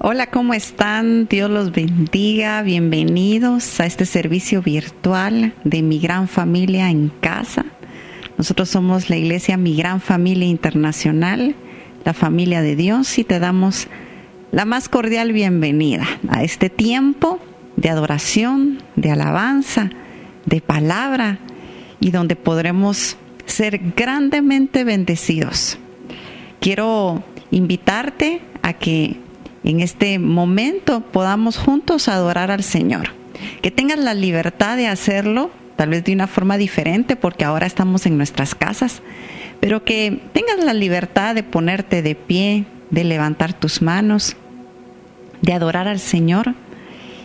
Hola, ¿cómo están? Dios los bendiga. Bienvenidos a este servicio virtual de Mi Gran Familia en Casa. Nosotros somos la iglesia Mi Gran Familia Internacional, la familia de Dios, y te damos la más cordial bienvenida a este tiempo de adoración, de alabanza, de palabra, y donde podremos ser grandemente bendecidos. Quiero invitarte a que en este momento podamos juntos adorar al Señor. Que tengas la libertad de hacerlo, tal vez de una forma diferente, porque ahora estamos en nuestras casas, pero que tengas la libertad de ponerte de pie, de levantar tus manos, de adorar al Señor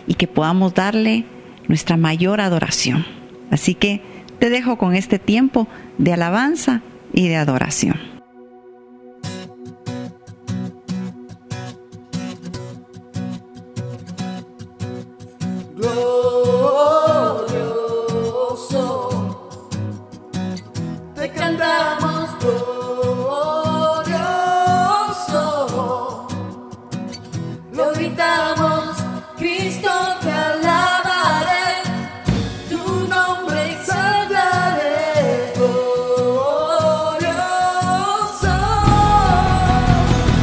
y que podamos darle nuestra mayor adoración. Así que te dejo con este tiempo de alabanza y de adoración. Te cantamos glorioso, lo gritamos, Cristo te alabaré, tu nombre exaltaré, glorioso,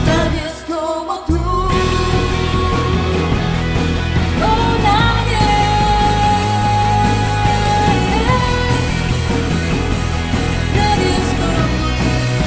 nadie es como tú, oh nadie. Nadie es como tú.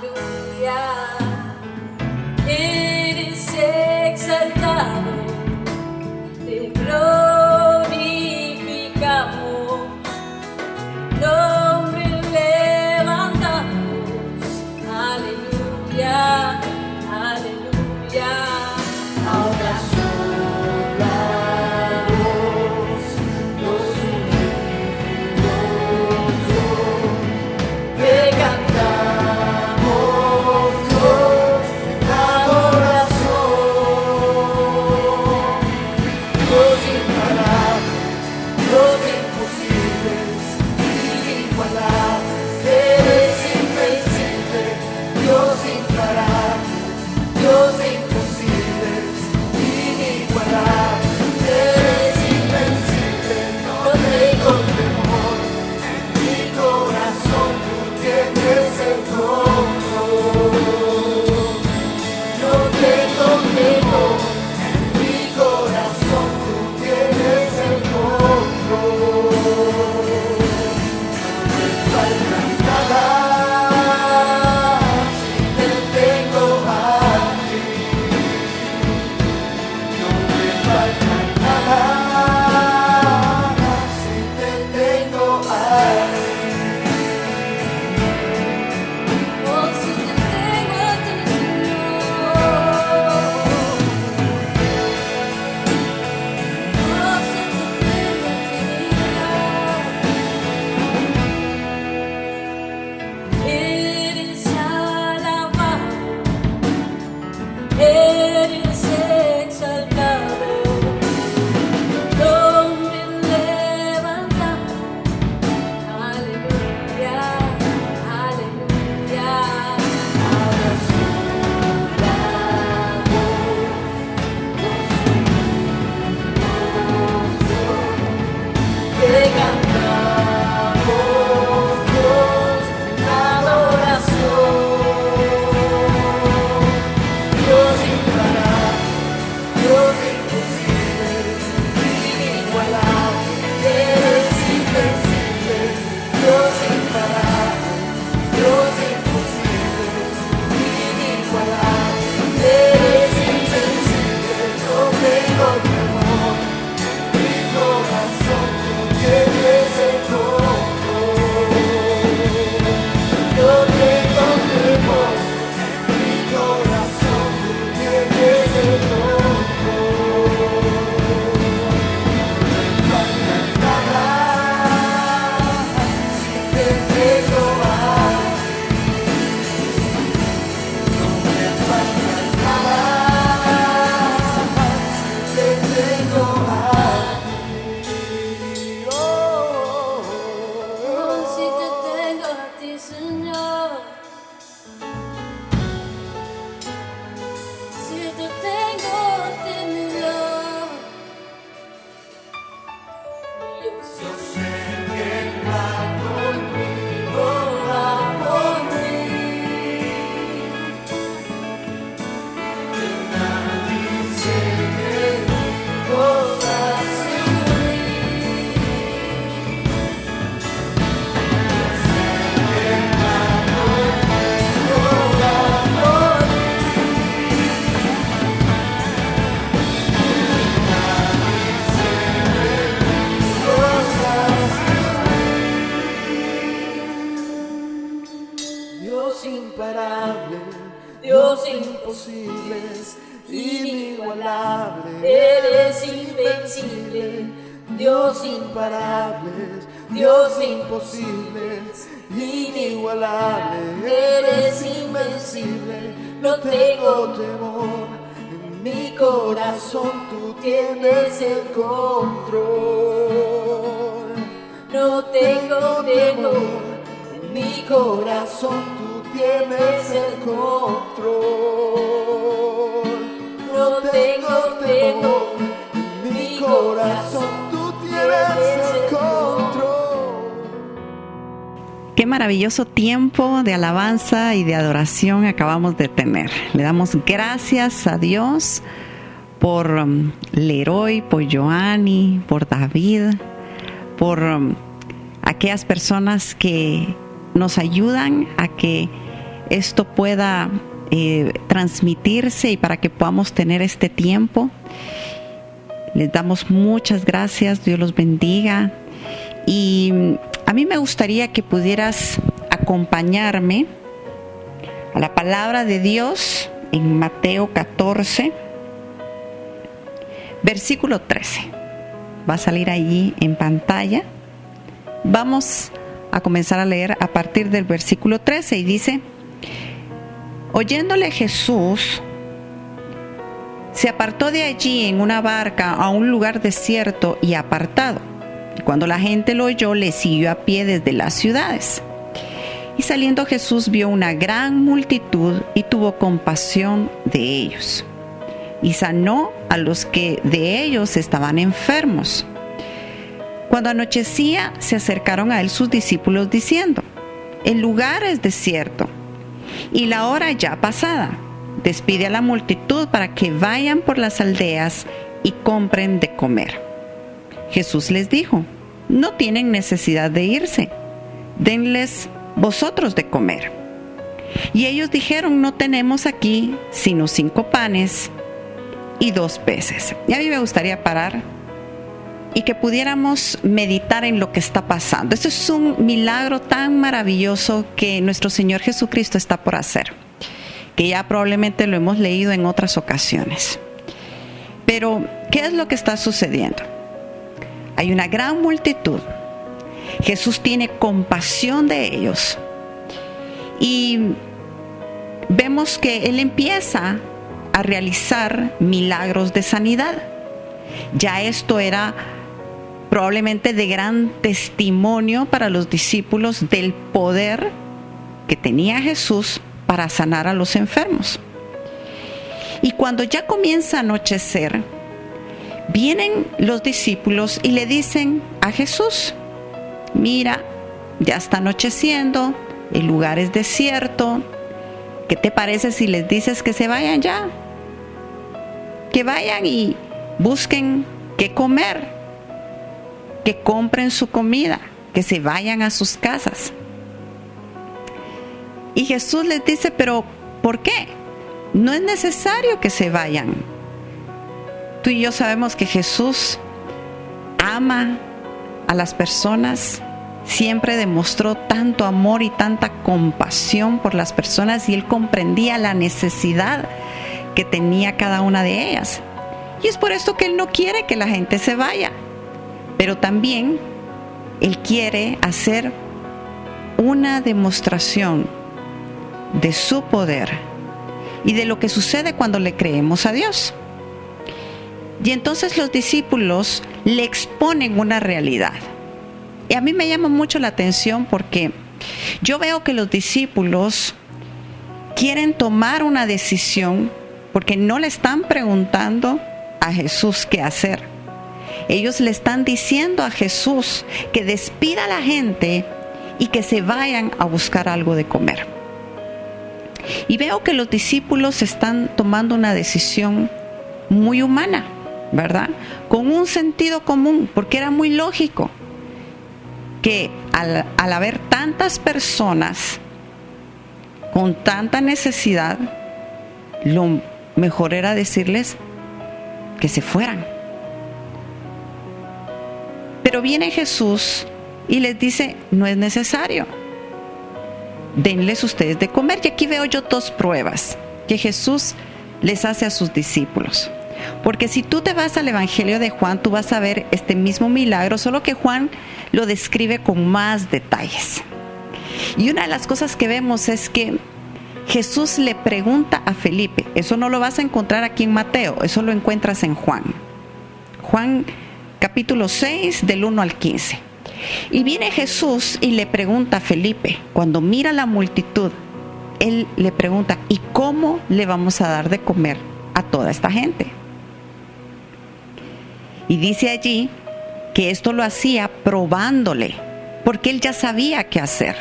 aleluya. Eres exaltado, te glorificamos, nombre levantamos, aleluya, aleluya. Ahora sobrados los unidos, que cantamos Dios adoración. Dios imparable, Dios imposibles, inigualable, eres invencible. Dios imparable, Dios imposibles, inigualable, eres invencible. No tengo temor, en mi corazón tú tienes el control. No tengo temor, en mi corazón tú tienes el control. No me falta nada si te tengo a ti. No me falta nada si te tengo a ti. Oh, si te tengo a ti, Señor. Oh, si te tengo a ti, eres alabado, eres exaltado, nombre levantado, aleluya, aleluya. Ahora sobrados que cantamos Dios adoración. Dios imparable, Dios imposible, inigualable, eres invencible. Dios imparable, Dios imposible, inigualable, eres invencible. No tengo temor, mi corazón tú tienes el control. No tengo temor, mi corazón tú tienes el control. No me falta nada si te tengo a ti. No me falta nada si te tengo a ti. Oh, si te tengo a ti, Señor. Si te tengo a ti, mi Dios. Yo sé que va conmigo, va por mí. Que nadie se me podrá subir. Dios imparable, Dios imposibles, inigualable, eres invencible. Dios imparable, Dios imposibles, inigualable, eres invencible. No tengo temor, en mi corazón tú tienes el control. No tengo temor, en mi corazón tú tienes el control. No tengo temor, en mi corazón tú tienes el control. Qué maravilloso tiempo de alabanza y de adoración acabamos de tener. Le damos gracias a Dios por Leroy, por Joanny, por David, por aquellas personas que nos ayudan a que esto pueda transmitirse y para que podamos tener este tiempo. Les damos muchas gracias, Dios los bendiga. Y a mí me gustaría que pudieras acompañarme a la palabra de Dios en Mateo 14, versículo 13. Va a salir allí en pantalla. Vamos a comenzar a leer a partir del versículo 13 y dice: oyéndole Jesús, se apartó de allí en una barca a un lugar desierto y apartado. Y cuando la gente lo oyó, le siguió a pie desde las ciudades. Y saliendo Jesús vio una gran multitud y tuvo compasión de ellos. Y sanó a los que de ellos estaban enfermos. Cuando anochecía, se acercaron a él sus discípulos diciendo: el lugar es desierto y la hora ya pasada. Despide a la multitud para que vayan por las aldeas y compren de comer. Jesús les dijo: no tienen necesidad de irse, denles vosotros de comer. Y ellos dijeron: no tenemos aquí sino 5 panes y 2 peces. Y a mí me gustaría parar y que pudiéramos meditar en lo que está pasando. Esto es un milagro tan maravilloso que nuestro Señor Jesucristo está por hacer, que ya probablemente lo hemos leído en otras ocasiones. Pero, ¿qué es lo que está sucediendo? Hay una gran multitud. Jesús tiene compasión de ellos. Y vemos que Él empieza a realizar milagros de sanidad. Ya esto era probablemente de gran testimonio para los discípulos del poder que tenía Jesús para sanar a los enfermos. Y cuando ya comienza a anochecer, vienen los discípulos y le dicen a Jesús: mira, ya está anocheciendo, el lugar es desierto, ¿qué te parece si les dices que se vayan ya? Que vayan y busquen qué comer, que compren su comida, que se vayan a sus casas. Y Jesús les dice: pero ¿por qué? No es necesario que se vayan. Tú y yo sabemos que Jesús ama a las personas, siempre demostró tanto amor y tanta compasión por las personas, y Él comprendía la necesidad que tenía cada una de ellas. Y es por esto que Él no quiere que la gente se vaya, pero también Él quiere hacer una demostración de su poder y de lo que sucede cuando le creemos a Dios. Y entonces los discípulos le exponen una realidad. Y a mí me llama mucho la atención porque yo veo que los discípulos quieren tomar una decisión porque no le están preguntando a Jesús qué hacer. Ellos le están diciendo a Jesús que despida a la gente y que se vayan a buscar algo de comer. Y veo que los discípulos están tomando una decisión muy humana, ¿verdad? Con un sentido común, porque era muy lógico que al haber tantas personas con tanta necesidad, lo mejor era decirles que se fueran. Pero viene Jesús y les dice: no es necesario, denles ustedes de comer. Y aquí veo yo 2 pruebas que Jesús les hace a sus discípulos. Porque si tú te vas al Evangelio de Juan, tú vas a ver este mismo milagro, solo que Juan lo describe con más detalles. Y una de las cosas que vemos es que Jesús le pregunta a Felipe. Eso no lo vas a encontrar aquí en Mateo, eso lo encuentras en Juan. Juan capítulo 6, del 1 al 15. Y viene Jesús y le pregunta a Felipe, cuando mira la multitud, Él le pregunta: ¿y cómo le vamos a dar de comer a toda esta gente? Y dice allí que esto lo hacía probándole, porque Él ya sabía qué hacer.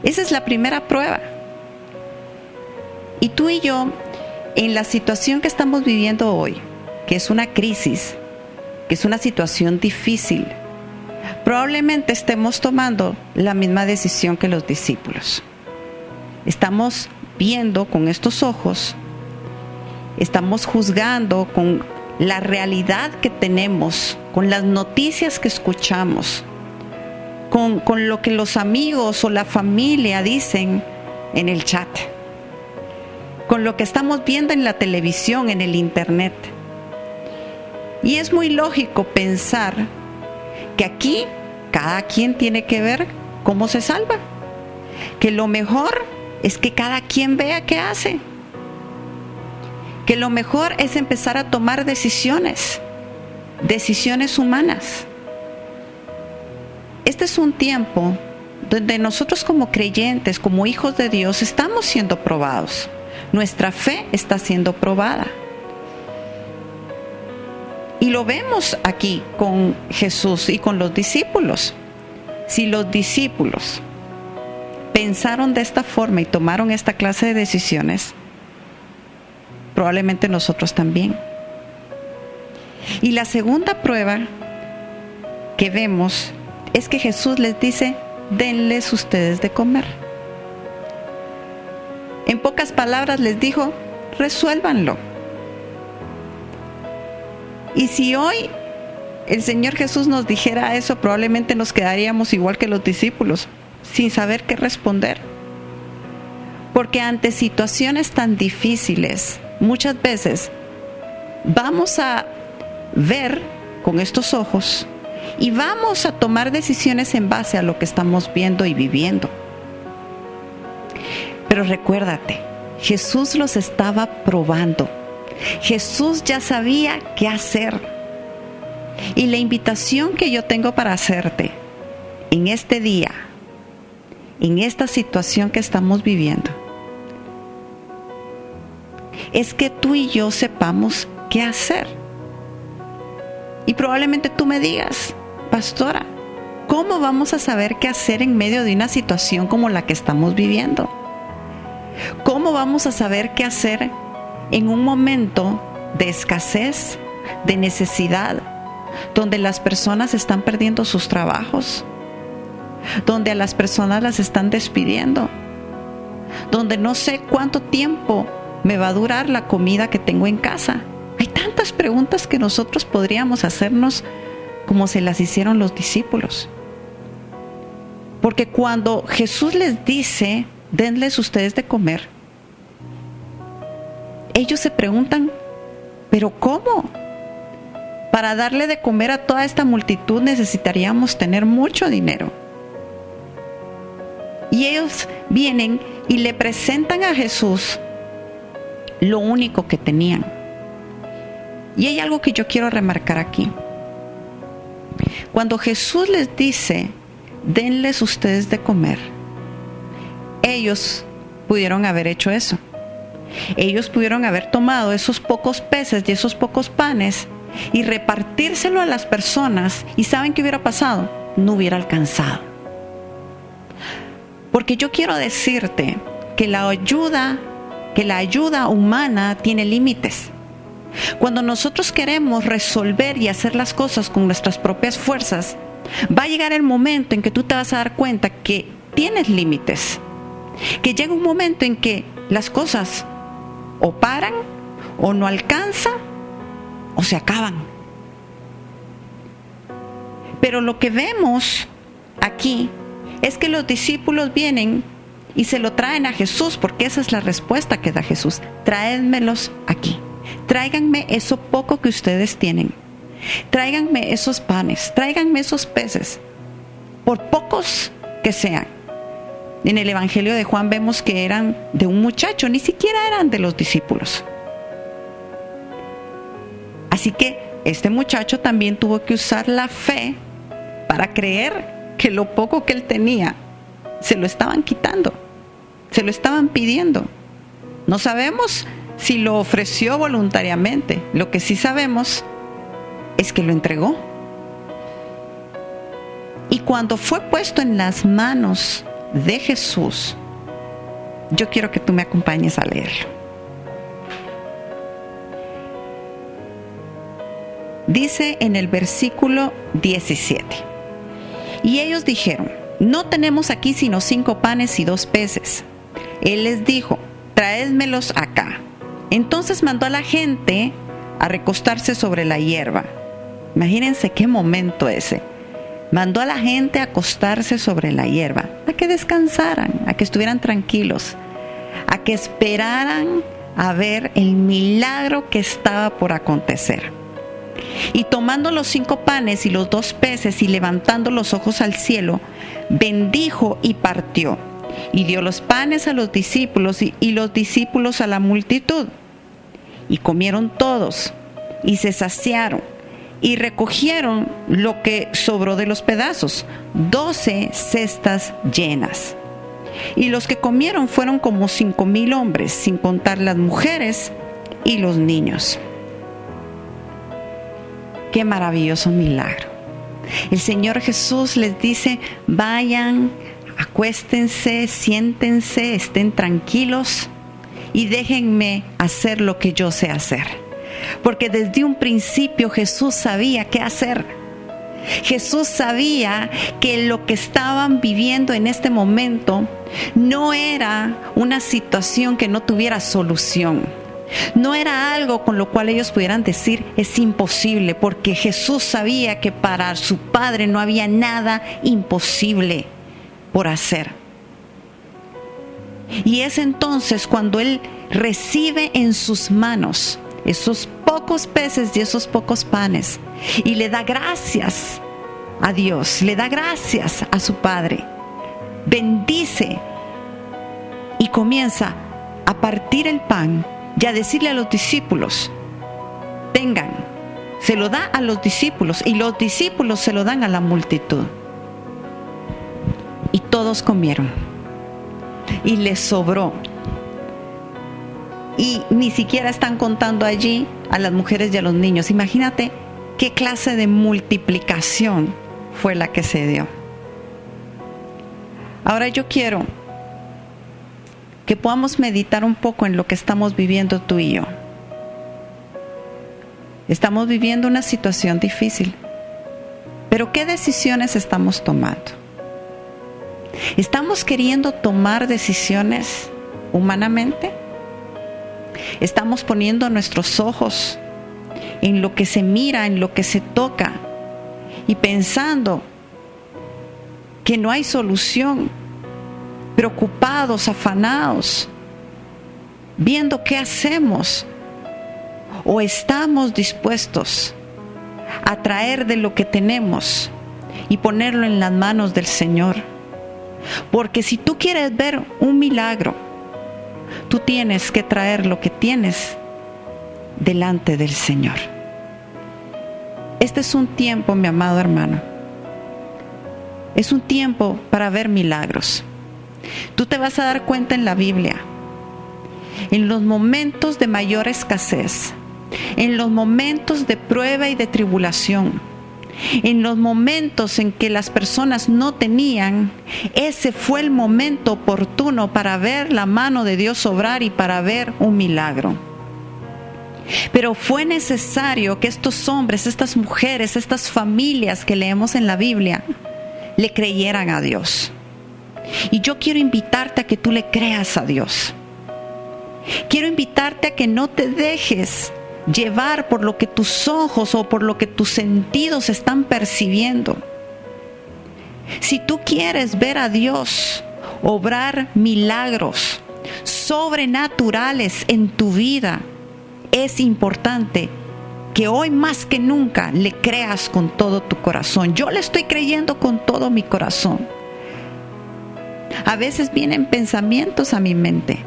Esa es la primera prueba. Y tú y yo, en la situación que estamos viviendo hoy, que es una crisis, que es una situación difícil, probablemente estemos tomando la misma decisión que los discípulos. estamos viendo con estos ojos, estamos juzgando con la realidad que tenemos, con las noticias que escuchamos, con lo que los amigos o la familia dicen en el chat, con lo que estamos viendo en la televisión, en el internet. Y es muy lógico pensar que aquí cada quien tiene que ver cómo se salva, que lo mejor es que cada quien vea qué hace, que lo mejor es empezar a tomar decisiones humanas. Este es un tiempo donde nosotros como creyentes, como hijos de Dios, estamos siendo probados. Nuestra fe está siendo probada. Y lo vemos aquí con Jesús y con los discípulos. Si los discípulos pensaron de esta forma y tomaron esta clase de decisiones, probablemente nosotros también. Y la segunda prueba que vemos es que Jesús les dice: denles ustedes de comer. En pocas palabras les dijo: resuélvanlo. Y si hoy el Señor Jesús nos dijera eso, probablemente nos quedaríamos igual que los discípulos, sin saber qué responder. Porque ante situaciones tan difíciles, muchas veces vamos a ver con estos ojos y vamos a tomar decisiones en base a lo que estamos viendo y viviendo. Pero recuérdate, Jesús los estaba probando. Jesús ya sabía qué hacer. Y la invitación que yo tengo para hacerte en este día, en esta situación que estamos viviendo, es que tú y yo sepamos qué hacer. Y probablemente tú me digas: pastora, ¿cómo vamos a saber qué hacer en medio de una situación como la que estamos viviendo? ¿Cómo vamos a saber qué hacer en un momento de escasez, de necesidad, donde las personas están perdiendo sus trabajos, donde a las personas las están despidiendo, donde no sé cuánto tiempo me va a durar la comida que tengo en casa? Hay tantas preguntas que nosotros podríamos hacernos como se las hicieron los discípulos. Porque cuando Jesús les dice: denles ustedes de comer, ellos se preguntan: ¿pero cómo? Para darle de comer a toda esta multitud necesitaríamos tener mucho dinero. Y ellos vienen y le presentan a Jesús lo único que tenían. Y hay algo que yo quiero remarcar aquí. Cuando Jesús les dice: denles ustedes de comer, ellos pudieron haber hecho eso. Ellos pudieron haber tomado esos pocos peces y esos pocos panes y repartírselo a las personas, y ¿saben qué hubiera pasado? No hubiera alcanzado. Porque yo quiero decirte que la ayuda humana tiene límites. Cuando nosotros queremos resolver y hacer las cosas con nuestras propias fuerzas, va a llegar el momento en que tú te vas a dar cuenta que tienes límites, que llega un momento en que las cosas o paran, o no alcanzan, o se acaban. Pero lo que vemos aquí es que los discípulos vienen y se lo traen a Jesús, porque esa es la respuesta que da Jesús: traédmelos aquí, tráiganme eso poco que ustedes tienen, tráiganme esos panes, tráiganme esos peces, por pocos que sean. En el Evangelio de Juan vemos que eran de un muchacho, ni siquiera eran de los discípulos. Así que este muchacho también tuvo que usar la fe para creer que lo poco que él tenía se lo estaban quitando, se lo estaban pidiendo. No sabemos si lo ofreció voluntariamente. Lo que sí sabemos es que lo entregó. Y cuando fue puesto en las manos de Jesús, yo quiero que tú me acompañes a leerlo. Dice en el versículo 17: y ellos dijeron: no tenemos aquí sino 5 panes y 2 peces. Él les dijo: traédmelos acá. Entonces mandó a la gente a recostarse sobre la hierba. Imagínense qué momento ese. Mandó a la gente a acostarse sobre la hierba, a que descansaran, a que estuvieran tranquilos, a que esperaran a ver el milagro que estaba por acontecer. Y tomando los 5 panes y los 2 peces y levantando los ojos al cielo, bendijo y partió. Y dio los panes a los discípulos y los discípulos a la multitud. Y comieron todos y se saciaron y recogieron lo que sobró de los pedazos, 12 cestas llenas. Y los que comieron fueron como 5,000 hombres, sin contar las mujeres y los niños. Qué maravilloso milagro. El Señor Jesús les dice: vayan, acuéstense, siéntense, estén tranquilos y déjenme hacer lo que yo sé hacer. Porque desde un principio Jesús sabía qué hacer. Jesús sabía que lo que estaban viviendo en este momento no era una situación que no tuviera solución. No era algo con lo cual ellos pudieran decir es imposible, porque Jesús sabía que para su Padre no había nada imposible por hacer. Y es entonces cuando Él recibe en sus manos esos pocos peces y esos pocos panes y le da gracias a Dios, le da gracias a su Padre, bendice y comienza a partir el pan y a decirle a los discípulos: tengan. Se lo da a los discípulos y los discípulos se lo dan a la multitud. Y todos comieron y les sobró. Y ni siquiera están contando allí a las mujeres y a los niños. Imagínate qué clase de multiplicación fue la que se dio. Ahora yo quiero que podamos meditar un poco en lo que estamos viviendo tú y yo. Estamos viviendo una situación difícil, pero ¿qué decisiones estamos tomando? ¿Estamos queriendo tomar decisiones humanamente? ¿Estamos poniendo nuestros ojos en lo que se mira, en lo que se toca, y pensando que no hay solución, preocupados, afanados, viendo qué hacemos? ¿O estamos dispuestos a traer de lo que tenemos y ponerlo en las manos del Señor? Porque si tú quieres ver un milagro, tú tienes que traer lo que tienes delante del Señor. Este es un tiempo, mi amado hermano, es un tiempo para ver milagros. Tú te vas a dar cuenta en la Biblia, en los momentos de mayor escasez, en los momentos de prueba y de tribulación, en los momentos en que las personas no tenían, ese fue el momento oportuno para ver la mano de Dios obrar y para ver un milagro. Pero fue necesario que estos hombres, estas mujeres, estas familias que leemos en la Biblia, le creyeran a Dios. Y yo quiero invitarte a que tú le creas a Dios. Quiero invitarte a que no te dejes llevar por lo que tus ojos o por lo que tus sentidos están percibiendo. Si tú quieres ver a Dios obrar milagros sobrenaturales en tu vida, es importante que hoy más que nunca le creas con todo tu corazón. Yo le estoy creyendo con todo mi corazón. A veces vienen pensamientos a mi mente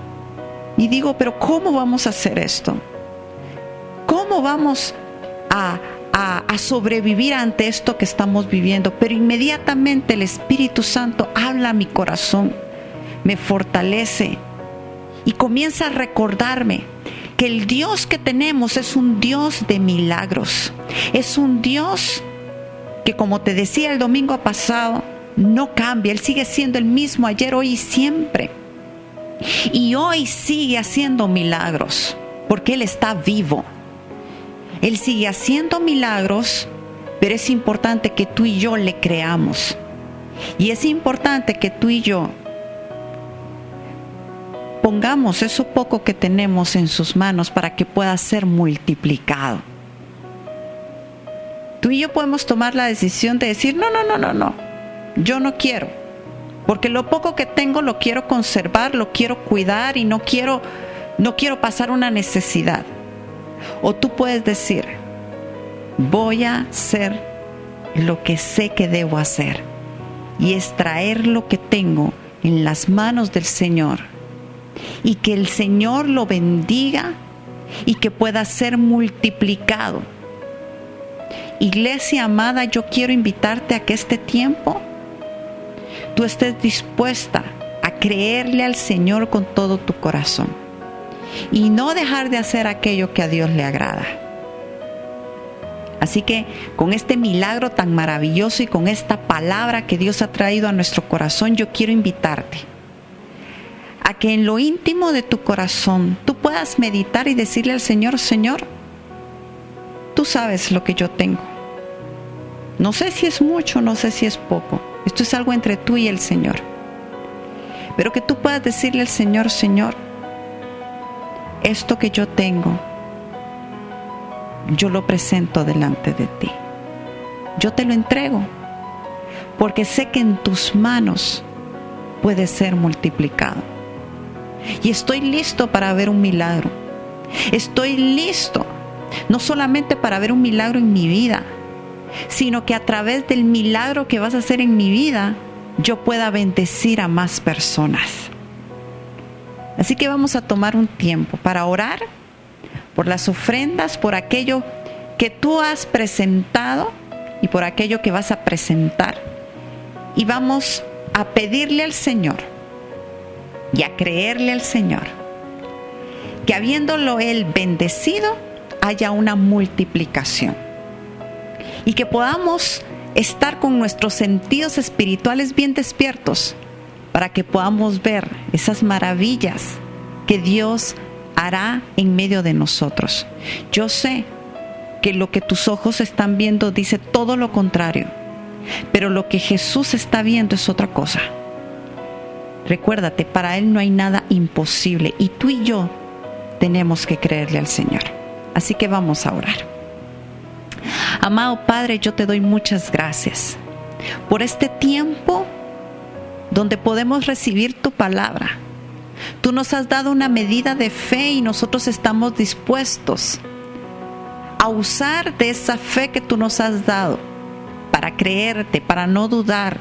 y digo, pero ¿cómo vamos a hacer esto? ¿Cómo vamos a sobrevivir ante esto que estamos viviendo? Pero inmediatamente el Espíritu Santo habla a mi corazón, me fortalece y comienza a recordarme que el Dios que tenemos es un Dios de milagros. Es un Dios que, como te decía el domingo pasado, no cambia. Él sigue siendo el mismo ayer, hoy y siempre. Y hoy sigue haciendo milagros porque Él está vivo. Él sigue haciendo milagros, pero es importante que tú y yo le creamos. Y es importante que tú y yo pongamos eso poco que tenemos en sus manos para que pueda ser multiplicado. Tú y yo podemos tomar la decisión de decir, no, yo no quiero, porque lo poco que tengo lo quiero conservar, lo quiero cuidar y no quiero pasar una necesidad. O tú puedes decir, voy a hacer lo que sé que debo hacer, y es traer lo que tengo en las manos del Señor, y que el Señor lo bendiga y que pueda ser multiplicado. Iglesia amada, yo quiero invitarte a que este tiempo tú estés dispuesta a creerle al Señor con todo tu corazón y no dejar de hacer aquello que a Dios le agrada. Así que con este milagro tan maravilloso y con esta palabra que Dios ha traído a nuestro corazón, yo quiero invitarte a que en lo íntimo de tu corazón tú puedas meditar y decirle al Señor, Señor, tú sabes lo que yo tengo. No sé si es mucho, no sé si es poco. Esto es algo entre tú y el Señor. Pero que tú puedas decirle al Señor, Señor, esto que yo tengo, yo lo presento delante de ti. Yo te lo entrego, porque sé que en tus manos puede ser multiplicado. Y estoy listo para ver un milagro. Estoy listo no solamente para ver un milagro en mi vida, sino que a través del milagro que vas a hacer en mi vida, yo pueda bendecir a más personas. Así que vamos a tomar un tiempo para orar por las ofrendas, por aquello que tú has presentado y por aquello que vas a presentar. Y vamos a pedirle al Señor y a creerle al Señor que habiéndolo Él bendecido, haya una multiplicación. Y que podamos estar con nuestros sentidos espirituales bien despiertos para que podamos ver esas maravillas que Dios hará en medio de nosotros. Yo sé que lo que tus ojos están viendo dice todo lo contrario, pero lo que Jesús está viendo es otra cosa. Recuérdate, para Él no hay nada imposible y tú y yo tenemos que creerle al Señor. Así que vamos a orar. Amado Padre, yo te doy muchas gracias por este tiempo donde podemos recibir tu palabra. Tú nos has dado una medida de fe y nosotros estamos dispuestos a usar de esa fe que tú nos has dado para creerte, para no dudar,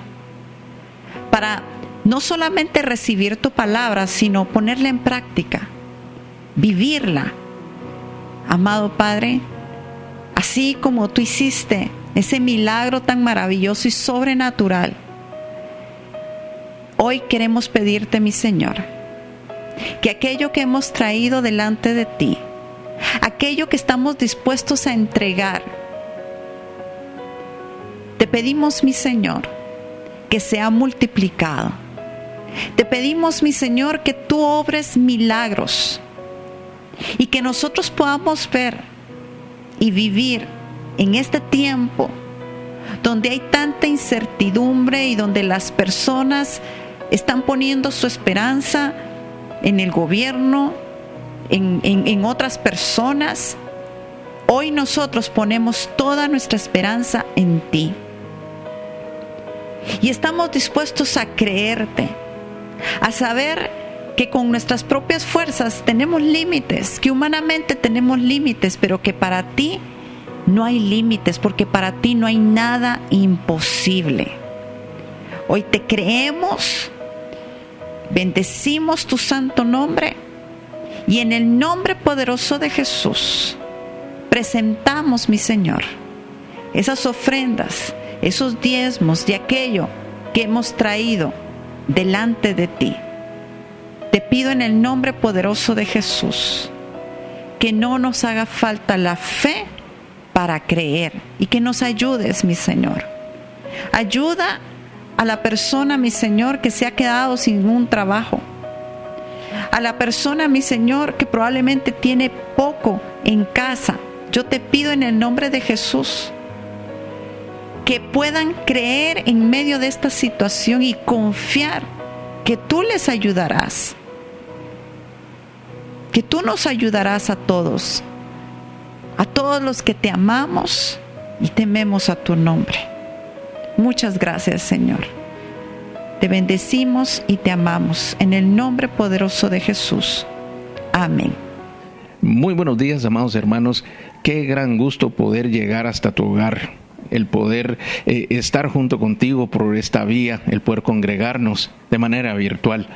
para no solamente recibir tu palabra, sino ponerla en práctica, vivirla. Amado Padre, así como tú hiciste ese milagro tan maravilloso y sobrenatural, hoy queremos pedirte, mi Señor, que aquello que hemos traído delante de ti, aquello que estamos dispuestos a entregar, te pedimos, mi Señor, que sea multiplicado. Te pedimos, mi Señor, que tú obres milagros y que nosotros podamos ver y vivir en este tiempo donde hay tanta incertidumbre y donde las personas están poniendo su esperanza en el gobierno, en otras personas. Hoy nosotros ponemos toda nuestra esperanza en ti y estamos dispuestos a creerte, a saber que con nuestras propias fuerzas tenemos límites, que humanamente tenemos límites, pero que para ti no hay límites, porque para ti no hay nada imposible. Hoy te creemos, bendecimos tu santo nombre y en el nombre poderoso de Jesús presentamos, mi Señor, esas ofrendas, esos diezmos de aquello que hemos traído delante de ti. Te pido en el nombre poderoso de Jesús que no nos haga falta la fe para creer y que nos ayudes, mi Señor. Ayuda a la persona, mi Señor, que se ha quedado sin un trabajo. A la persona, mi Señor, que probablemente tiene poco en casa. Yo te pido en el nombre de Jesús que puedan creer en medio de esta situación y confiar que tú les ayudarás. que tú nos ayudarás a todos los que te amamos y tememos a tu nombre. Muchas gracias, Señor. Te bendecimos y te amamos en el nombre poderoso de Jesús. Amén. Muy buenos días, amados hermanos. Qué gran gusto poder llegar hasta tu hogar, el poder estar junto contigo por esta vía, el poder congregarnos de manera virtual,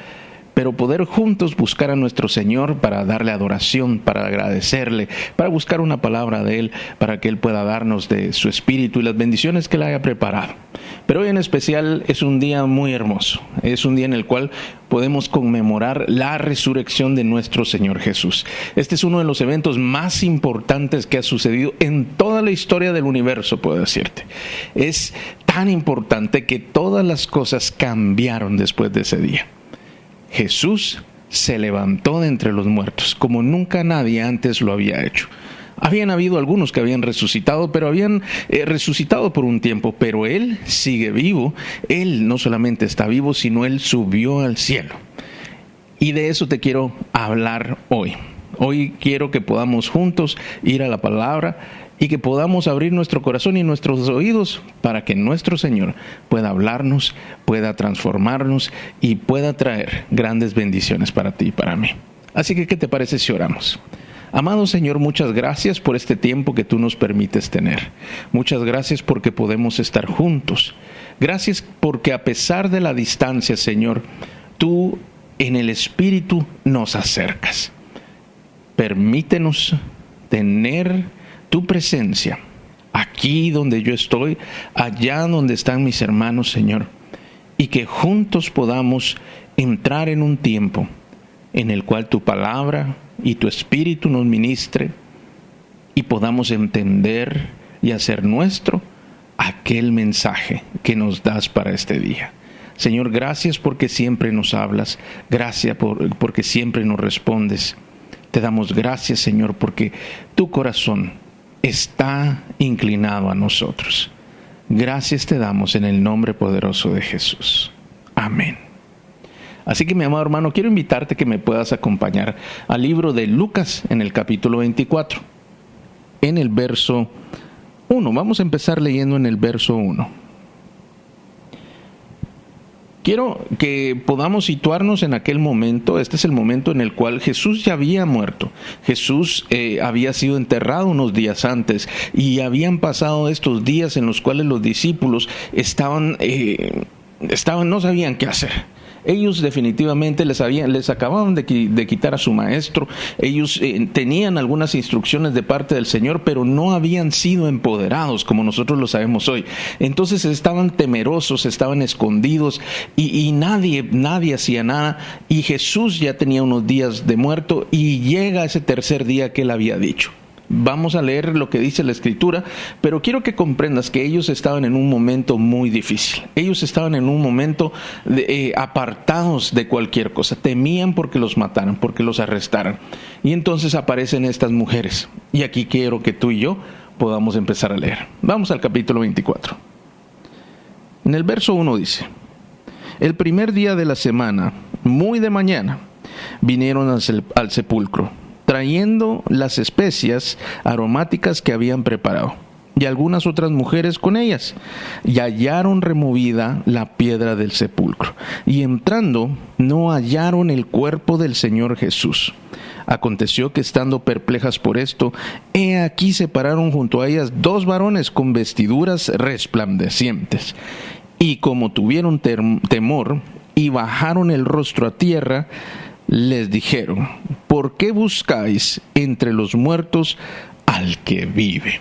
pero poder juntos buscar a nuestro Señor para darle adoración, para agradecerle, para buscar una palabra de Él, para que Él pueda darnos de su Espíritu y las bendiciones que Él haya preparado. Pero hoy en especial es un día muy hermoso, es un día en el cual podemos conmemorar la resurrección de nuestro Señor Jesús. Este es uno de los eventos más importantes que ha sucedido en toda la historia del universo, puedo decirte. Es tan importante que todas las cosas cambiaron después de ese día. Jesús se levantó de entre los muertos, como nunca nadie antes lo había hecho. Habían habido algunos que habían resucitado, pero habían resucitado por un tiempo, pero Él sigue vivo. Él no solamente está vivo, sino Él subió al cielo. Y de eso te quiero hablar hoy. Hoy quiero que podamos juntos ir a la palabra y que podamos abrir nuestro corazón y nuestros oídos para que nuestro Señor pueda hablarnos, pueda transformarnos y pueda traer grandes bendiciones para ti y para mí. Así que, ¿qué te parece si oramos? Amado Señor, muchas gracias por este tiempo que tú nos permites tener. Muchas gracias porque podemos estar juntos. Gracias porque a pesar de la distancia, Señor, tú en el Espíritu nos acercas. Permítenos tener tu presencia, aquí donde yo estoy, allá donde están mis hermanos, Señor, y que juntos podamos entrar en un tiempo en el cual tu palabra y tu Espíritu nos ministre y podamos entender y hacer nuestro aquel mensaje que nos das para este día. Señor, gracias porque siempre nos hablas, gracias porque siempre nos respondes. Te damos gracias, Señor, porque tu corazón está inclinado a nosotros. Gracias te damos en el nombre poderoso de Jesús. Amén. Así que, mi amado hermano, quiero invitarte que me puedas acompañar al libro de Lucas en el capítulo 24, en el verso 1. Vamos a empezar leyendo en el verso 1. Quiero que podamos situarnos en aquel momento. Este es el momento en el cual Jesús ya había muerto. Jesús había sido enterrado unos días antes y habían pasado estos días en los cuales los discípulos no sabían qué hacer. Ellos definitivamente les acababan de quitar a su maestro. Ellos tenían algunas instrucciones de parte del Señor, pero no habían sido empoderados como nosotros lo sabemos hoy. Entonces estaban temerosos, estaban escondidos y nadie hacía nada. Y Jesús ya tenía unos días de muerto y llega ese tercer día que él había dicho. Vamos a leer lo que dice la Escritura, pero quiero que comprendas que ellos estaban en un momento muy difícil. Ellos estaban en un momento apartados de cualquier cosa. Temían porque los mataran, porque los arrestaran. Y entonces aparecen estas mujeres. Y aquí quiero que tú y yo podamos empezar a leer. Vamos al capítulo 24. En el verso 1 dice: el primer día de la semana, muy de mañana, vinieron al sepulcro, trayendo las especias aromáticas que habían preparado, y algunas otras mujeres con ellas, y hallaron removida la piedra del sepulcro, y entrando no hallaron el cuerpo del Señor Jesús. Aconteció que, estando perplejas por esto, he aquí se pararon junto a ellas dos varones con vestiduras resplandecientes, y como tuvieron temor y bajaron el rostro a tierra, les dijeron: ¿por qué buscáis entre los muertos al que vive?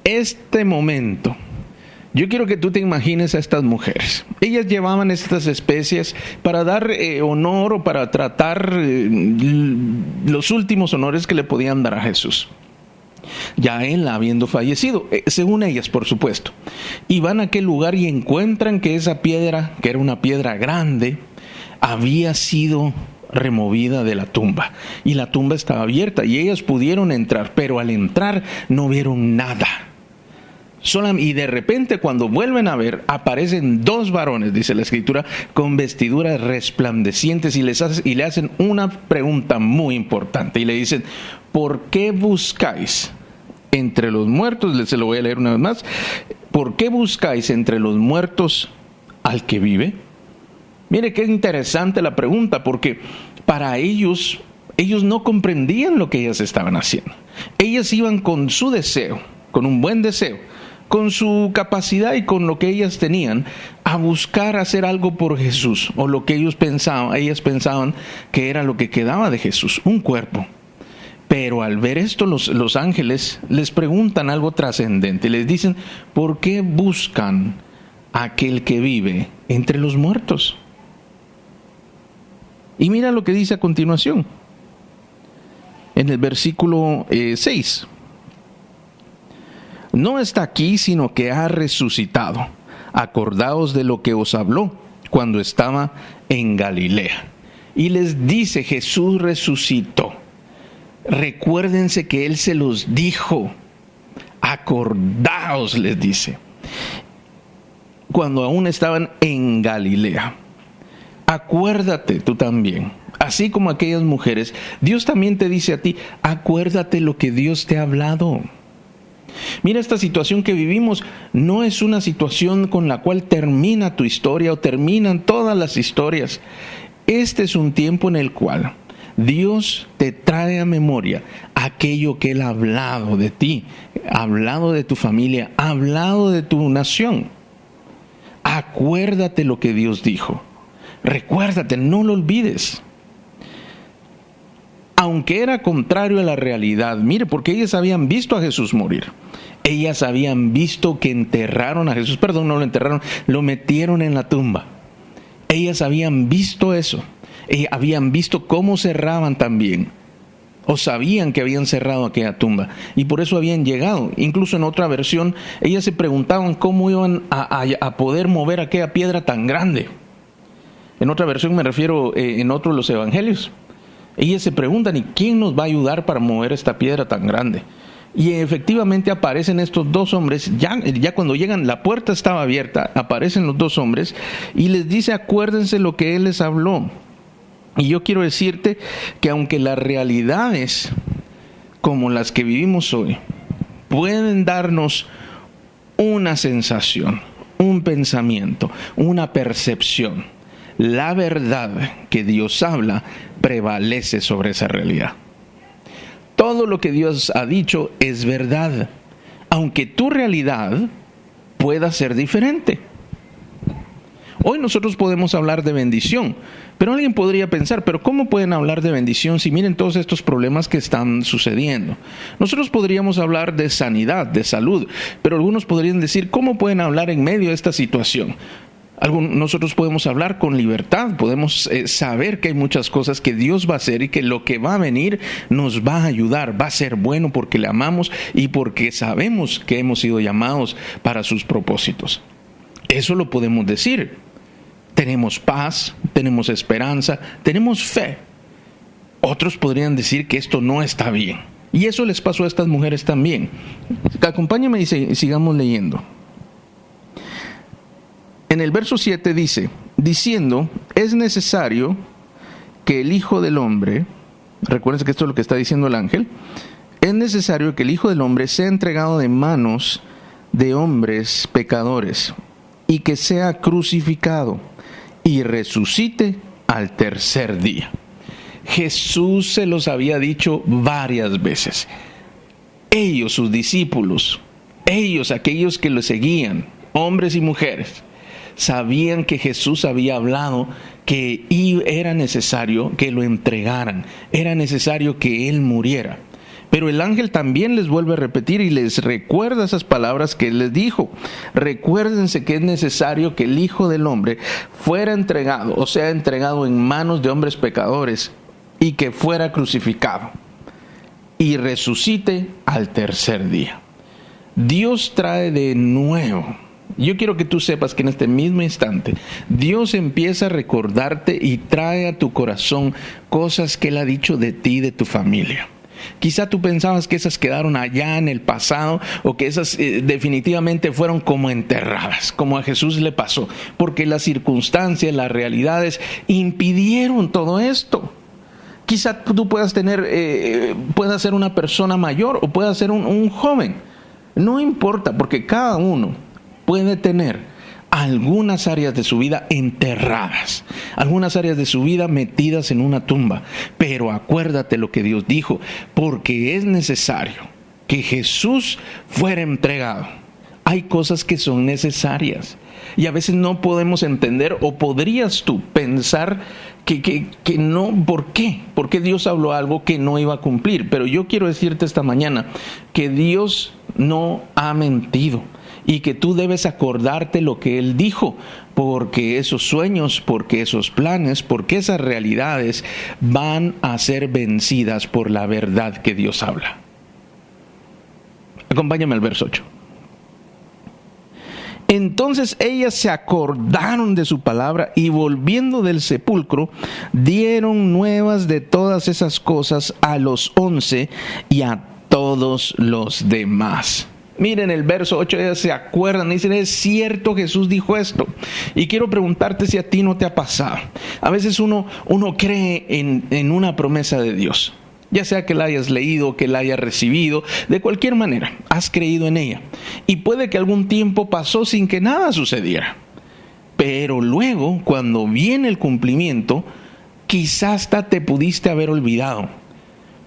Este momento, yo quiero que tú te imagines a estas mujeres. Ellas llevaban estas especias para dar honor o para tratar los últimos honores que le podían dar a Jesús, ya él habiendo fallecido, según ellas, por supuesto. Y van a aquel lugar y encuentran que esa piedra, que era una piedra grande, había sido removida de la tumba, y la tumba estaba abierta y ellas pudieron entrar, pero al entrar no vieron nada. Y de repente cuando vuelven a ver, aparecen dos varones, dice la Escritura, con vestiduras resplandecientes y le hacen una pregunta muy importante y le dicen: ¿por qué buscáis entre los muertos? Se lo voy a leer una vez más. ¿Por qué buscáis entre los muertos al que vive? Mire qué interesante la pregunta, porque para ellos no comprendían lo que ellas estaban haciendo. Ellas iban con su deseo, con un buen deseo, con su capacidad y con lo que ellas tenían, a buscar hacer algo por Jesús, o lo que ellas pensaban que era lo que quedaba de Jesús, un cuerpo. Pero al ver esto, los ángeles les preguntan algo trascendente, les dicen: ¿por qué buscan a aquel que vive entre los muertos? Y mira lo que dice a continuación, en el versículo 6. No está aquí, sino que ha resucitado. Acordaos de lo que os habló cuando estaba en Galilea. Y les dice: Jesús resucitó. Recuérdense que Él se los dijo. Acordaos, les dice, cuando aún estaban en Galilea. Acuérdate tú también. Así como aquellas mujeres, Dios también te dice a ti: acuérdate lo que Dios te ha hablado. Mira, esta situación que vivimos no es una situación con la cual termina tu historia o terminan todas las historias. Este es un tiempo en el cual Dios te trae a memoria aquello que Él ha hablado de ti, ha hablado de tu familia, ha hablado de tu nación. Acuérdate lo que Dios dijo. Recuérdate, no lo olvides. Aunque era contrario a la realidad, mire, porque ellas habían visto a Jesús morir. Ellas habían visto que enterraron a Jesús, no lo enterraron, lo metieron en la tumba. Ellas habían visto eso. Habían visto cómo cerraban también, o sabían que habían cerrado aquella tumba, y por eso habían llegado. Incluso en otra versión, ellas se preguntaban cómo iban a poder mover aquella piedra tan grande. En otra versión me refiero, en otro de los evangelios. Ellas se preguntan: ¿y quién nos va a ayudar para mover esta piedra tan grande? Y efectivamente aparecen estos dos hombres. Ya cuando llegan, la puerta estaba abierta, aparecen los dos hombres y les dice: acuérdense lo que Él les habló. Y yo quiero decirte que aunque las realidades como las que vivimos hoy pueden darnos una sensación, un pensamiento, una percepción, la verdad que Dios habla prevalece sobre esa realidad. Todo lo que Dios ha dicho es verdad, aunque tu realidad pueda ser diferente. Hoy nosotros podemos hablar de bendición, pero alguien podría pensar: ¿pero cómo pueden hablar de bendición si miren todos estos problemas que están sucediendo? Nosotros podríamos hablar de sanidad, de salud, pero algunos podrían decir: ¿cómo pueden hablar en medio de esta situación? Nosotros podemos hablar con libertad, podemos saber que hay muchas cosas que Dios va a hacer y que lo que va a venir nos va a ayudar, va a ser bueno porque le amamos y porque sabemos que hemos sido llamados para sus propósitos. Eso lo podemos decir. Tenemos paz, tenemos esperanza, tenemos fe. Otros podrían decir que esto no está bien. Y eso les pasó a estas mujeres también. Acompáñame y sigamos leyendo. En el verso 7 dice: diciendo: es necesario que el Hijo del Hombre, recuerden que esto es lo que está diciendo el ángel, es necesario que el Hijo del Hombre sea entregado de manos de hombres pecadores y que sea crucificado y resucite al tercer día. Jesús se los había dicho varias veces. Ellos, sus discípulos, ellos, aquellos que lo seguían, hombres y mujeres, sabían que Jesús había hablado que era necesario que lo entregaran, era necesario que Él muriera. Pero el ángel también les vuelve a repetir y les recuerda esas palabras que Él les dijo. Recuérdense que es necesario que el Hijo del Hombre fuera entregado, o sea, entregado en manos de hombres pecadores, y que fuera crucificado y resucite al tercer día. Dios trae de nuevo. Yo quiero que tú sepas que en este mismo instante Dios empieza a recordarte y trae a tu corazón cosas que Él ha dicho de ti y de tu familia. Quizá tú pensabas que esas quedaron allá en el pasado o que esas definitivamente fueron como enterradas, como a Jesús le pasó, porque las circunstancias, las realidades impidieron todo esto. Quizá tú puedas ser una persona mayor o puedas ser un joven. No importa, porque cada uno puede tener algunas áreas de su vida enterradas, algunas áreas de su vida metidas en una tumba. Pero acuérdate lo que Dios dijo, porque es necesario que Jesús fuera entregado. Hay cosas que son necesarias y a veces no podemos entender, o podrías tú pensar que no. ¿Por qué? Porque Dios habló algo que no iba a cumplir. Pero yo quiero decirte esta mañana que Dios no ha mentido y que tú debes acordarte lo que Él dijo, porque esos sueños, porque esos planes, porque esas realidades van a ser vencidas por la verdad que Dios habla. Acompáñame al verso 8. Entonces ellas se acordaron de su palabra y volviendo del sepulcro, dieron nuevas de todas esas cosas a los 11 y a todos los demás. Miren el verso 8, ellas se acuerdan y dicen, es cierto, Jesús dijo esto. Y quiero preguntarte si a ti no te ha pasado. A veces uno cree en una promesa de Dios. Ya sea que la hayas leído, que la hayas recibido, de cualquier manera, has creído en ella. Y puede que algún tiempo pasó sin que nada sucediera. Pero luego, cuando viene el cumplimiento, quizás hasta te pudiste haber olvidado.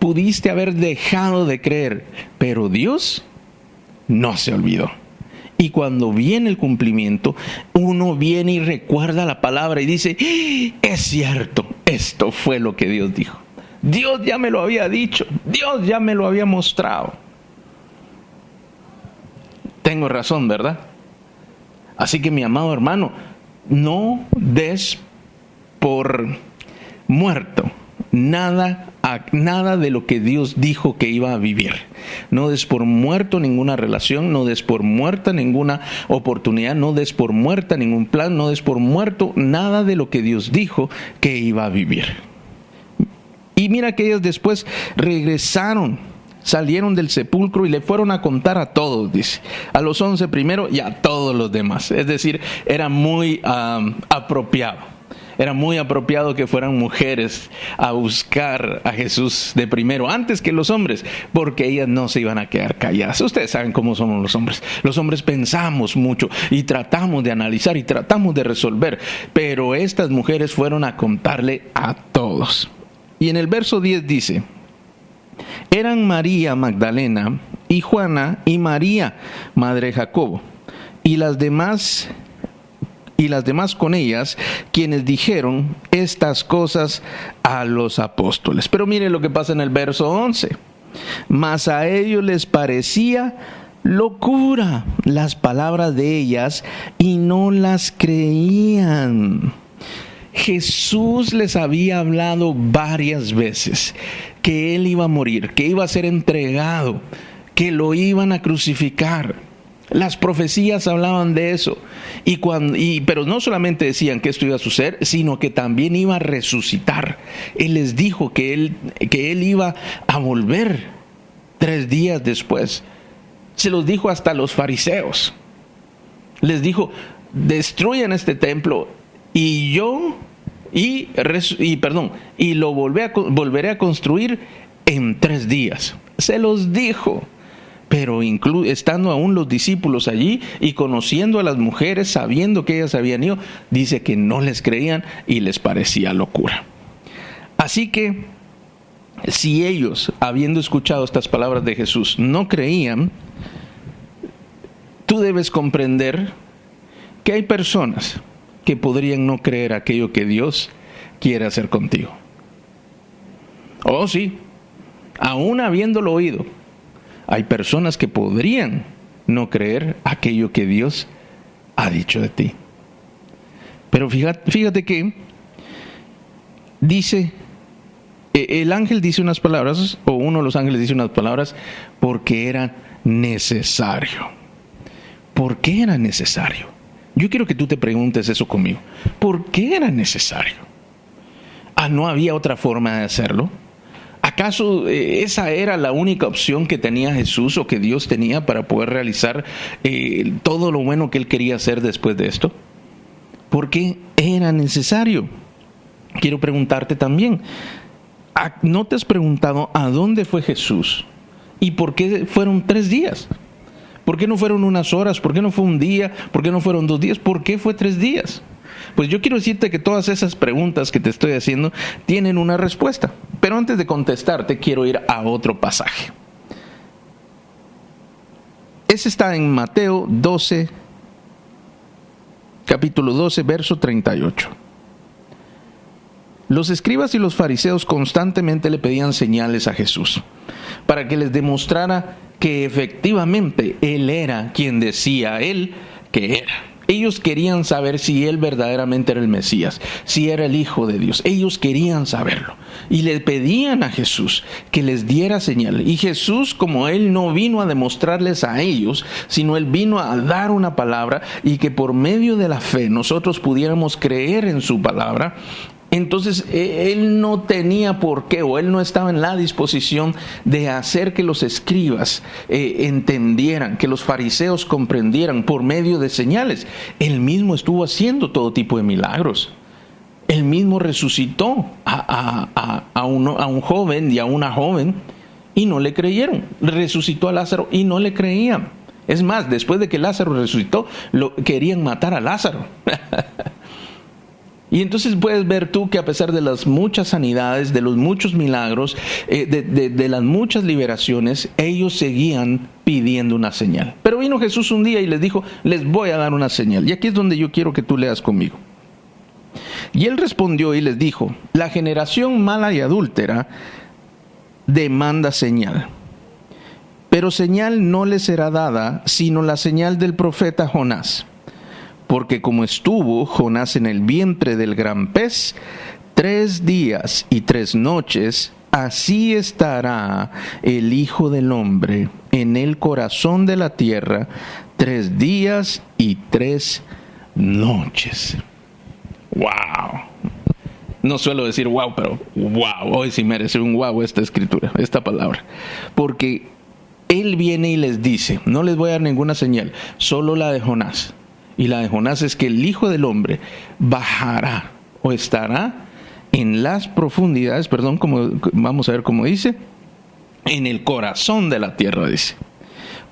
Pudiste haber dejado de creer. Pero Dios no se olvidó. Y cuando viene el cumplimiento, uno viene y recuerda la palabra y dice, es cierto, esto fue lo que Dios dijo. Dios ya me lo había dicho, Dios ya me lo había mostrado. Tengo razón, ¿verdad? Así que mi amado hermano, no des por muerto nada de lo que Dios dijo que iba a vivir. No des por muerto ninguna relación, no des por muerta ninguna oportunidad, no des por muerta ningún plan, no des por muerto nada de lo que Dios dijo que iba a vivir. Y mira que ellas después regresaron, salieron del sepulcro y le fueron a contar a todos, dice, a los 11 primero y a todos los demás. Es decir, era muy apropiado. Era muy apropiado que fueran mujeres a buscar a Jesús de primero, antes que los hombres, porque ellas no se iban a quedar calladas. Ustedes saben cómo somos los hombres. Los hombres pensamos mucho y tratamos de analizar y tratamos de resolver, pero estas mujeres fueron a contarle a todos. Y en el verso 10 dice, eran María Magdalena y Juana y María, madre de Jacobo, y las demás con ellas, quienes dijeron estas cosas a los apóstoles. Pero mire lo que pasa en el verso 11. Mas a ellos les parecía locura las palabras de ellas y no las creían. Jesús les había hablado varias veces que Él iba a morir, que iba a ser entregado, que lo iban a crucificar. Las profecías hablaban de eso. Pero no solamente decían que esto iba a suceder, sino que también iba a resucitar. Él les dijo que él iba a volver 3 días después. Se los dijo hasta a los fariseos. Les dijo, destruyan este templo y lo volveré a construir en 3 días. Se los dijo. Pero estando aún los discípulos allí y conociendo a las mujeres, sabiendo que ellas habían ido, dice que no les creían y les parecía locura. Así que, si ellos, habiendo escuchado estas palabras de Jesús, no creían, tú debes comprender que hay personas que podrían no creer aquello que Dios quiere hacer contigo. Oh, sí, aún habiéndolo oído, hay personas que podrían no creer aquello que Dios ha dicho de ti. Pero fíjate que dice, el ángel dice unas palabras, o uno de los ángeles dice unas palabras, porque era necesario. ¿Por qué era necesario? Yo quiero que tú te preguntes eso conmigo. ¿Por qué era necesario? ¿No había otra forma de hacerlo? ¿Acaso esa era la única opción que tenía Jesús o que Dios tenía para poder realizar todo lo bueno que Él quería hacer después de esto? ¿Por qué era necesario? Quiero preguntarte también, ¿no te has preguntado a dónde fue Jesús? ¿Y por qué fueron 3 días? ¿Por qué no fueron unas horas? ¿Por qué no fue un día? ¿Por qué no fueron 2 días? ¿Por qué fue 3 días? Pues yo quiero decirte que todas esas preguntas que te estoy haciendo tienen una respuesta. Pero antes de contestarte, quiero ir a otro pasaje. Ese está en Mateo 12, capítulo 12, verso 38. Los escribas y los fariseos constantemente le pedían señales a Jesús para que les demostrara que efectivamente Él era quien decía Él que era. Ellos querían saber si Él verdaderamente era el Mesías, si era el Hijo de Dios. Ellos querían saberlo. Y le pedían a Jesús que les diera señal. Y Jesús, como Él no vino a demostrarles a ellos, sino Él vino a dar una palabra y que por medio de la fe nosotros pudiéramos creer en su palabra. Entonces Él no tenía por qué, o Él no estaba en la disposición de hacer que los escribas entendieran, que los fariseos comprendieran por medio de señales. Él mismo estuvo haciendo todo tipo de milagros. Él mismo resucitó a un joven y a una joven y no le creyeron. Resucitó a Lázaro y no le creían. Es más, después de que Lázaro resucitó, querían matar a Lázaro. Y entonces puedes ver tú que a pesar de las muchas sanidades, de los muchos milagros, de las muchas liberaciones, ellos seguían pidiendo una señal. Pero vino Jesús un día y les dijo, les voy a dar una señal. Y aquí es donde yo quiero que tú leas conmigo. Y Él respondió y les dijo, la generación mala y adúltera demanda señal. Pero señal no le será dada, sino la señal del profeta Jonás. Porque como estuvo Jonás en el vientre del gran pez 3 días y 3 noches, así estará el Hijo del Hombre en el corazón de la tierra 3 días y 3 noches. ¡Wow! No suelo decir wow, pero wow. Hoy sí merece un wow esta escritura, esta palabra. Porque Él viene y les dice, no les voy a dar ninguna señal, solo la de Jonás. Y la de Jonás es que el Hijo del Hombre bajará o estará en las profundidades, como vamos a ver cómo dice, en el corazón de la tierra, dice,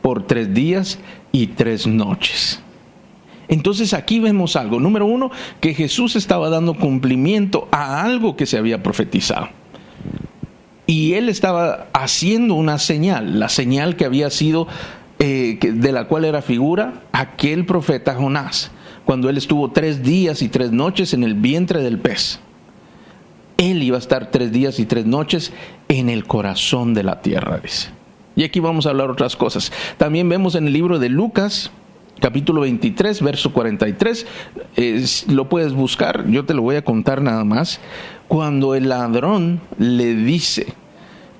por 3 días y 3 noches. Entonces aquí vemos algo. Número 1, que Jesús estaba dando cumplimiento a algo que se había profetizado. Y Él estaba haciendo una señal, la señal que había sido de la cual era figura aquel profeta Jonás, cuando él estuvo 3 días y 3 noches en el vientre del pez. Él iba a estar 3 días y 3 noches en el corazón de la tierra, dice. Y aquí vamos a hablar otras cosas. También vemos en el libro de Lucas, capítulo 23, verso 43, lo puedes buscar, yo te lo voy a contar nada más. Cuando el ladrón le dice,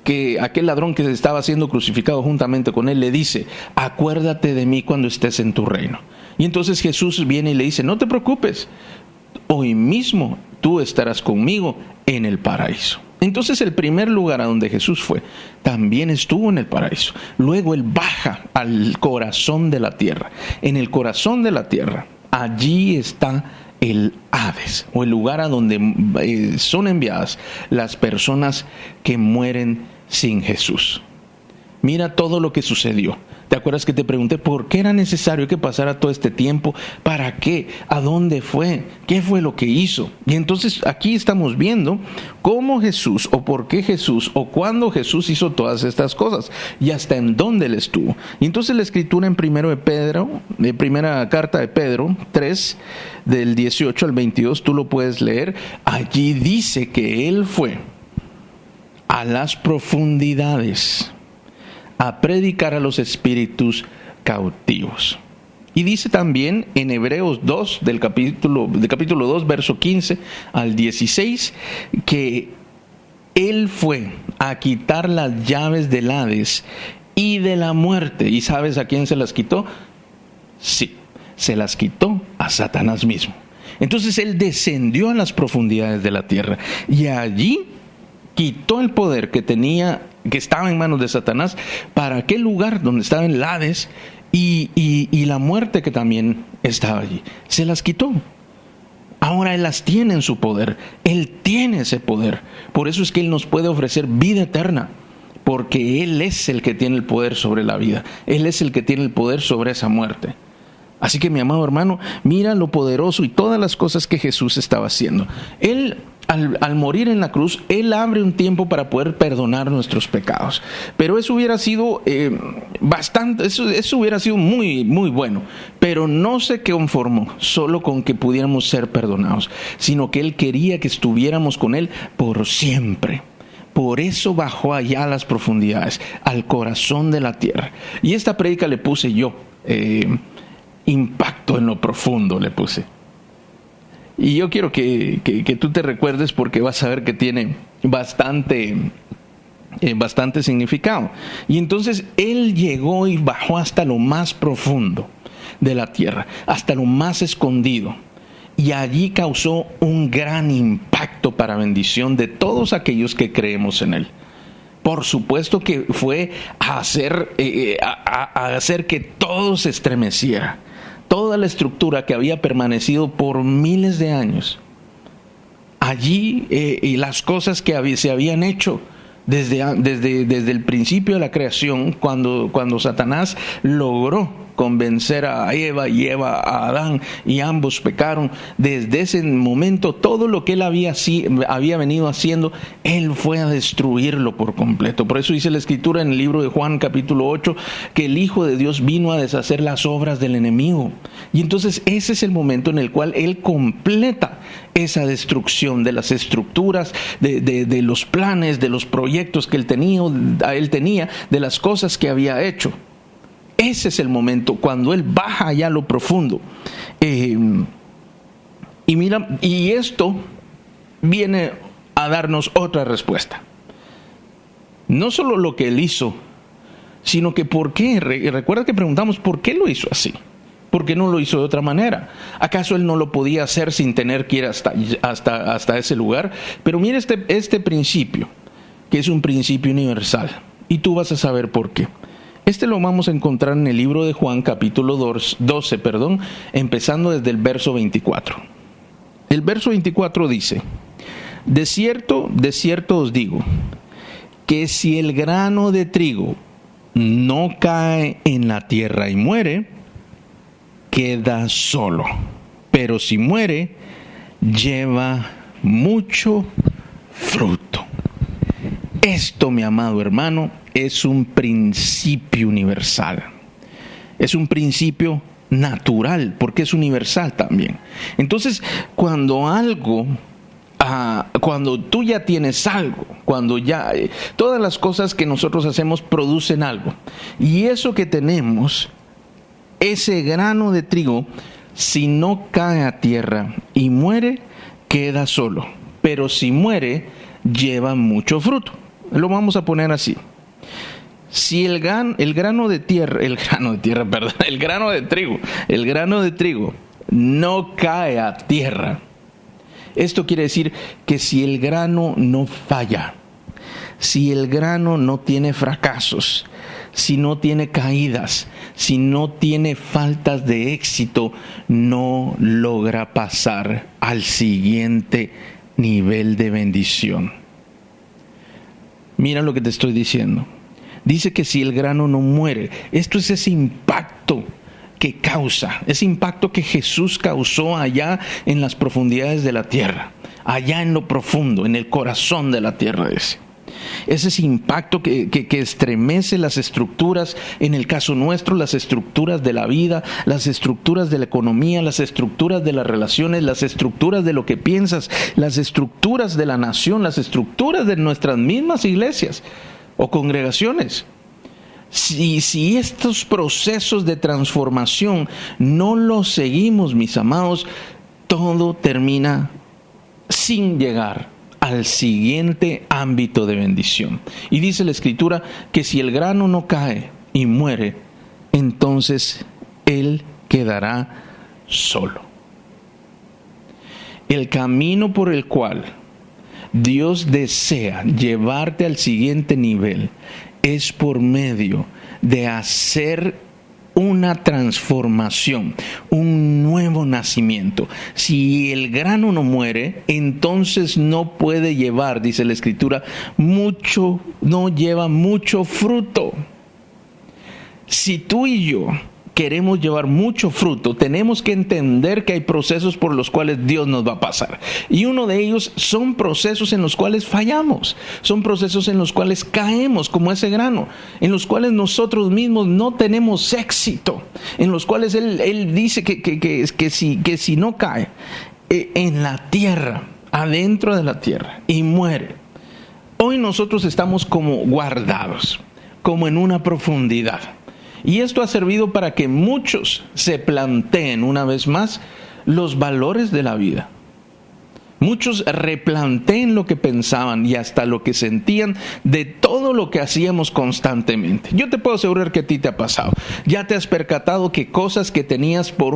que aquel ladrón que estaba siendo crucificado juntamente con él le dice, acuérdate de mí cuando estés en tu reino. Y entonces Jesús viene y le dice, no te preocupes, hoy mismo tú estarás conmigo en el paraíso. Entonces el primer lugar a donde Jesús fue, también estuvo en el paraíso. Luego Él baja al corazón de la tierra. En el corazón de la tierra, allí está el Hades, o el lugar a donde son enviadas las personas que mueren sin Jesús. Mira todo lo que sucedió. ¿Te acuerdas que te pregunté por qué era necesario que pasara todo este tiempo? ¿Para qué? ¿A dónde fue? ¿Qué fue lo que hizo? Y entonces aquí estamos viendo cómo Jesús, o por qué Jesús, o cuándo Jesús hizo todas estas cosas, y hasta en dónde Él estuvo. Y entonces la escritura en primera carta de Pedro 3, del 18 al 22, tú lo puedes leer. Allí dice que Él fue a las profundidades a predicar a los espíritus cautivos. Y dice también en Hebreos 2, del capítulo 2, verso 15 al 16, que Él fue a quitar las llaves del Hades y de la muerte. ¿Y sabes a quién se las quitó? Sí, se las quitó a Satanás mismo. Entonces Él descendió a las profundidades de la tierra y allí quitó el poder que tenía, que estaba en manos de Satanás, para aquel lugar donde estaba en el Hades y la muerte que también estaba allí. Se las quitó. Ahora Él las tiene en su poder. Él tiene ese poder. Por eso es que Él nos puede ofrecer vida eterna. Porque Él es el que tiene el poder sobre la vida. Él es el que tiene el poder sobre esa muerte. Así que, mi amado hermano, mira lo poderoso y todas las cosas que Jesús estaba haciendo. Él, al morir en la cruz, Él abre un tiempo para poder perdonar nuestros pecados. Pero eso hubiera sido eso hubiera sido muy, muy bueno. Pero no se conformó solo con que pudiéramos ser perdonados, sino que Él quería que estuviéramos con Él por siempre. Por eso bajó allá a las profundidades, al corazón de la tierra. Y esta prédica le puse yo, impacto en lo profundo le puse. Y yo quiero que tú te recuerdes, porque vas a ver que tiene bastante significado. Y entonces Él llegó y bajó hasta lo más profundo de la tierra, hasta lo más escondido. Y allí causó un gran impacto para bendición de todos aquellos que creemos en Él. Por supuesto que fue a hacer que todo se estremeciera. Toda la estructura que había permanecido por miles de años. Allí y las cosas que se habían hecho desde el principio de la creación, cuando Satanás logró convencer a Eva y Eva a Adán, y ambos pecaron. Desde ese momento, todo lo que él había venido haciendo, él fue a destruirlo por completo. Por eso dice la Escritura en el libro de Juan capítulo 8, que el Hijo de Dios vino a deshacer las obras del enemigo. Y entonces ese es el momento en el cual él completa esa destrucción de las estructuras, de los planes, de los proyectos que él tenía, de las cosas que había hecho. Ese es el momento cuando Él baja allá a lo profundo. Y esto viene a darnos otra respuesta. No solo lo que Él hizo, sino que por qué. Recuerda que preguntamos por qué lo hizo así. ¿Por qué no lo hizo de otra manera? ¿Acaso Él no lo podía hacer sin tener que ir hasta ese lugar? Pero mira este principio, que es un principio universal. Y tú vas a saber por qué. Este lo vamos a encontrar en el libro de Juan, capítulo 12, empezando desde el verso 24. El verso 24 dice: de cierto os digo, que si el grano de trigo no cae en la tierra y muere, queda solo. Pero si muere, lleva mucho fruto. Esto, mi amado hermano, es un principio universal. Es un principio natural, porque es universal también. Entonces, cuando tú ya tienes algo, todas las cosas que nosotros hacemos producen algo. Y eso que tenemos, ese grano de trigo, si no cae a tierra y muere, queda solo. Pero si muere, lleva mucho fruto. Lo vamos a poner así. Si el grano de trigo no cae a tierra, esto quiere decir que si el grano no falla, si el grano no tiene fracasos, si no tiene caídas, si no tiene faltas de éxito, no logra pasar al siguiente nivel de bendición. Mira lo que te estoy diciendo. Dice que si el grano no muere, esto es ese impacto que causa, ese impacto que Jesús causó allá en las profundidades de la tierra, allá en lo profundo, en el corazón de la tierra ese. Es ese impacto que estremece las estructuras, en el caso nuestro, las estructuras de la vida, las estructuras de la economía, las estructuras de las relaciones, las estructuras de lo que piensas, las estructuras de la nación, las estructuras de nuestras mismas iglesias o congregaciones. Si estos procesos de transformación no los seguimos, mis amados, todo termina sin llegar al siguiente ámbito de bendición. Y dice la Escritura que si el grano no cae y muere, entonces él quedará solo. El camino por el cual Dios desea llevarte al siguiente nivel es por medio de hacer una transformación, un nuevo nacimiento. Si el grano no muere, entonces no puede llevar, dice la Escritura, no lleva mucho fruto. Si tú y yo queremos llevar mucho fruto, tenemos que entender que hay procesos por los cuales Dios nos va a pasar. Y uno de ellos son procesos en los cuales fallamos, son procesos en los cuales caemos como ese grano, en los cuales nosotros mismos no tenemos éxito, en los cuales Él dice que si no cae en la tierra, adentro de la tierra, y muere. Hoy nosotros estamos como guardados, como en una profundidad. Y esto ha servido para que muchos se planteen una vez más los valores de la vida. Muchos replanteen lo que pensaban y hasta lo que sentían de todo lo que hacíamos constantemente. Yo te puedo asegurar que a ti te ha pasado. Ya te has percatado que cosas que tenías con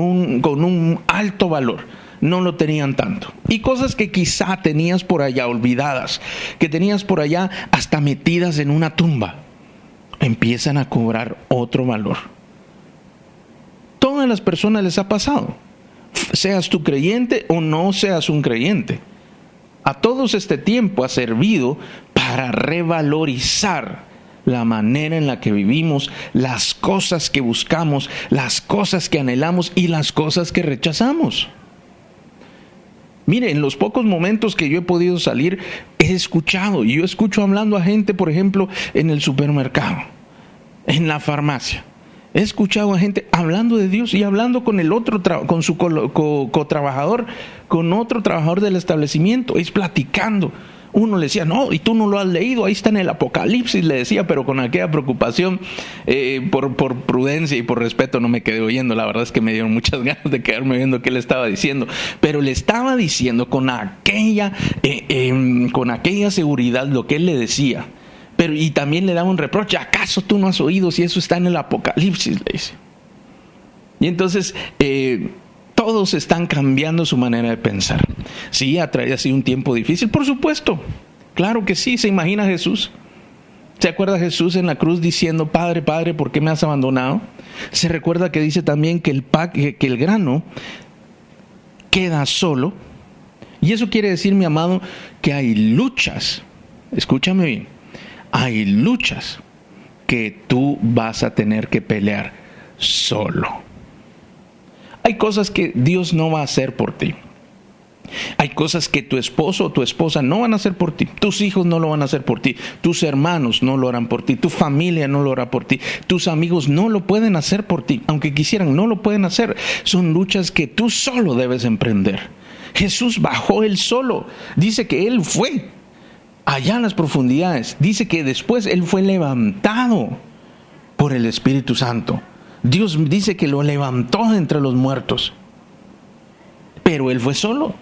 un alto valor no lo tenían tanto. Y cosas que quizá tenías por allá olvidadas, que tenías por allá hasta metidas en una tumba, empiezan a cobrar otro valor. Todas las personas les ha pasado, seas tú creyente o no seas un creyente. A todos este tiempo ha servido para revalorizar la manera en la que vivimos, las cosas que buscamos, las cosas que anhelamos y las cosas que rechazamos. Mire, en los pocos momentos que yo he podido salir, yo escucho hablando a gente, por ejemplo, en el supermercado, en la farmacia. He escuchado a gente hablando de Dios y hablando con el otro, con su cotrabajador, con otro trabajador del establecimiento, es platicando. Uno le decía, no, y tú no lo has leído, ahí está en el Apocalipsis, le decía, pero con aquella preocupación, por prudencia y por respeto no me quedé oyendo. La verdad es que me dieron muchas ganas de quedarme viendo qué le estaba diciendo, pero le estaba diciendo con aquella seguridad lo que él le decía, y también le daba un reproche. ¿Acaso tú no has oído si eso está en el Apocalipsis?, le dice. Y entonces todos están cambiando su manera de pensar. Sí, ha sido un tiempo difícil, por supuesto. Claro que sí. ¿Se imagina Jesús? ¿Se acuerda Jesús en la cruz diciendo, Padre, Padre, ¿por qué me has abandonado? Se recuerda que dice también que el grano queda solo. Y eso quiere decir, mi amado, que hay luchas. Escúchame bien. Hay luchas que tú vas a tener que pelear solo. Hay cosas que Dios no va a hacer por ti. Hay cosas que tu esposo o tu esposa no van a hacer por ti. Tus hijos no lo van a hacer por ti. Tus hermanos no lo harán por ti. Tu familia no lo hará por ti. Tus amigos no lo pueden hacer por ti. Aunque quisieran, no lo pueden hacer. Son luchas que tú solo debes emprender. Jesús bajó él solo. Dice que él fue allá en las profundidades. Dice que después él fue levantado por el Espíritu Santo. Dios dice que lo levantó de entre los muertos. Pero él fue solo.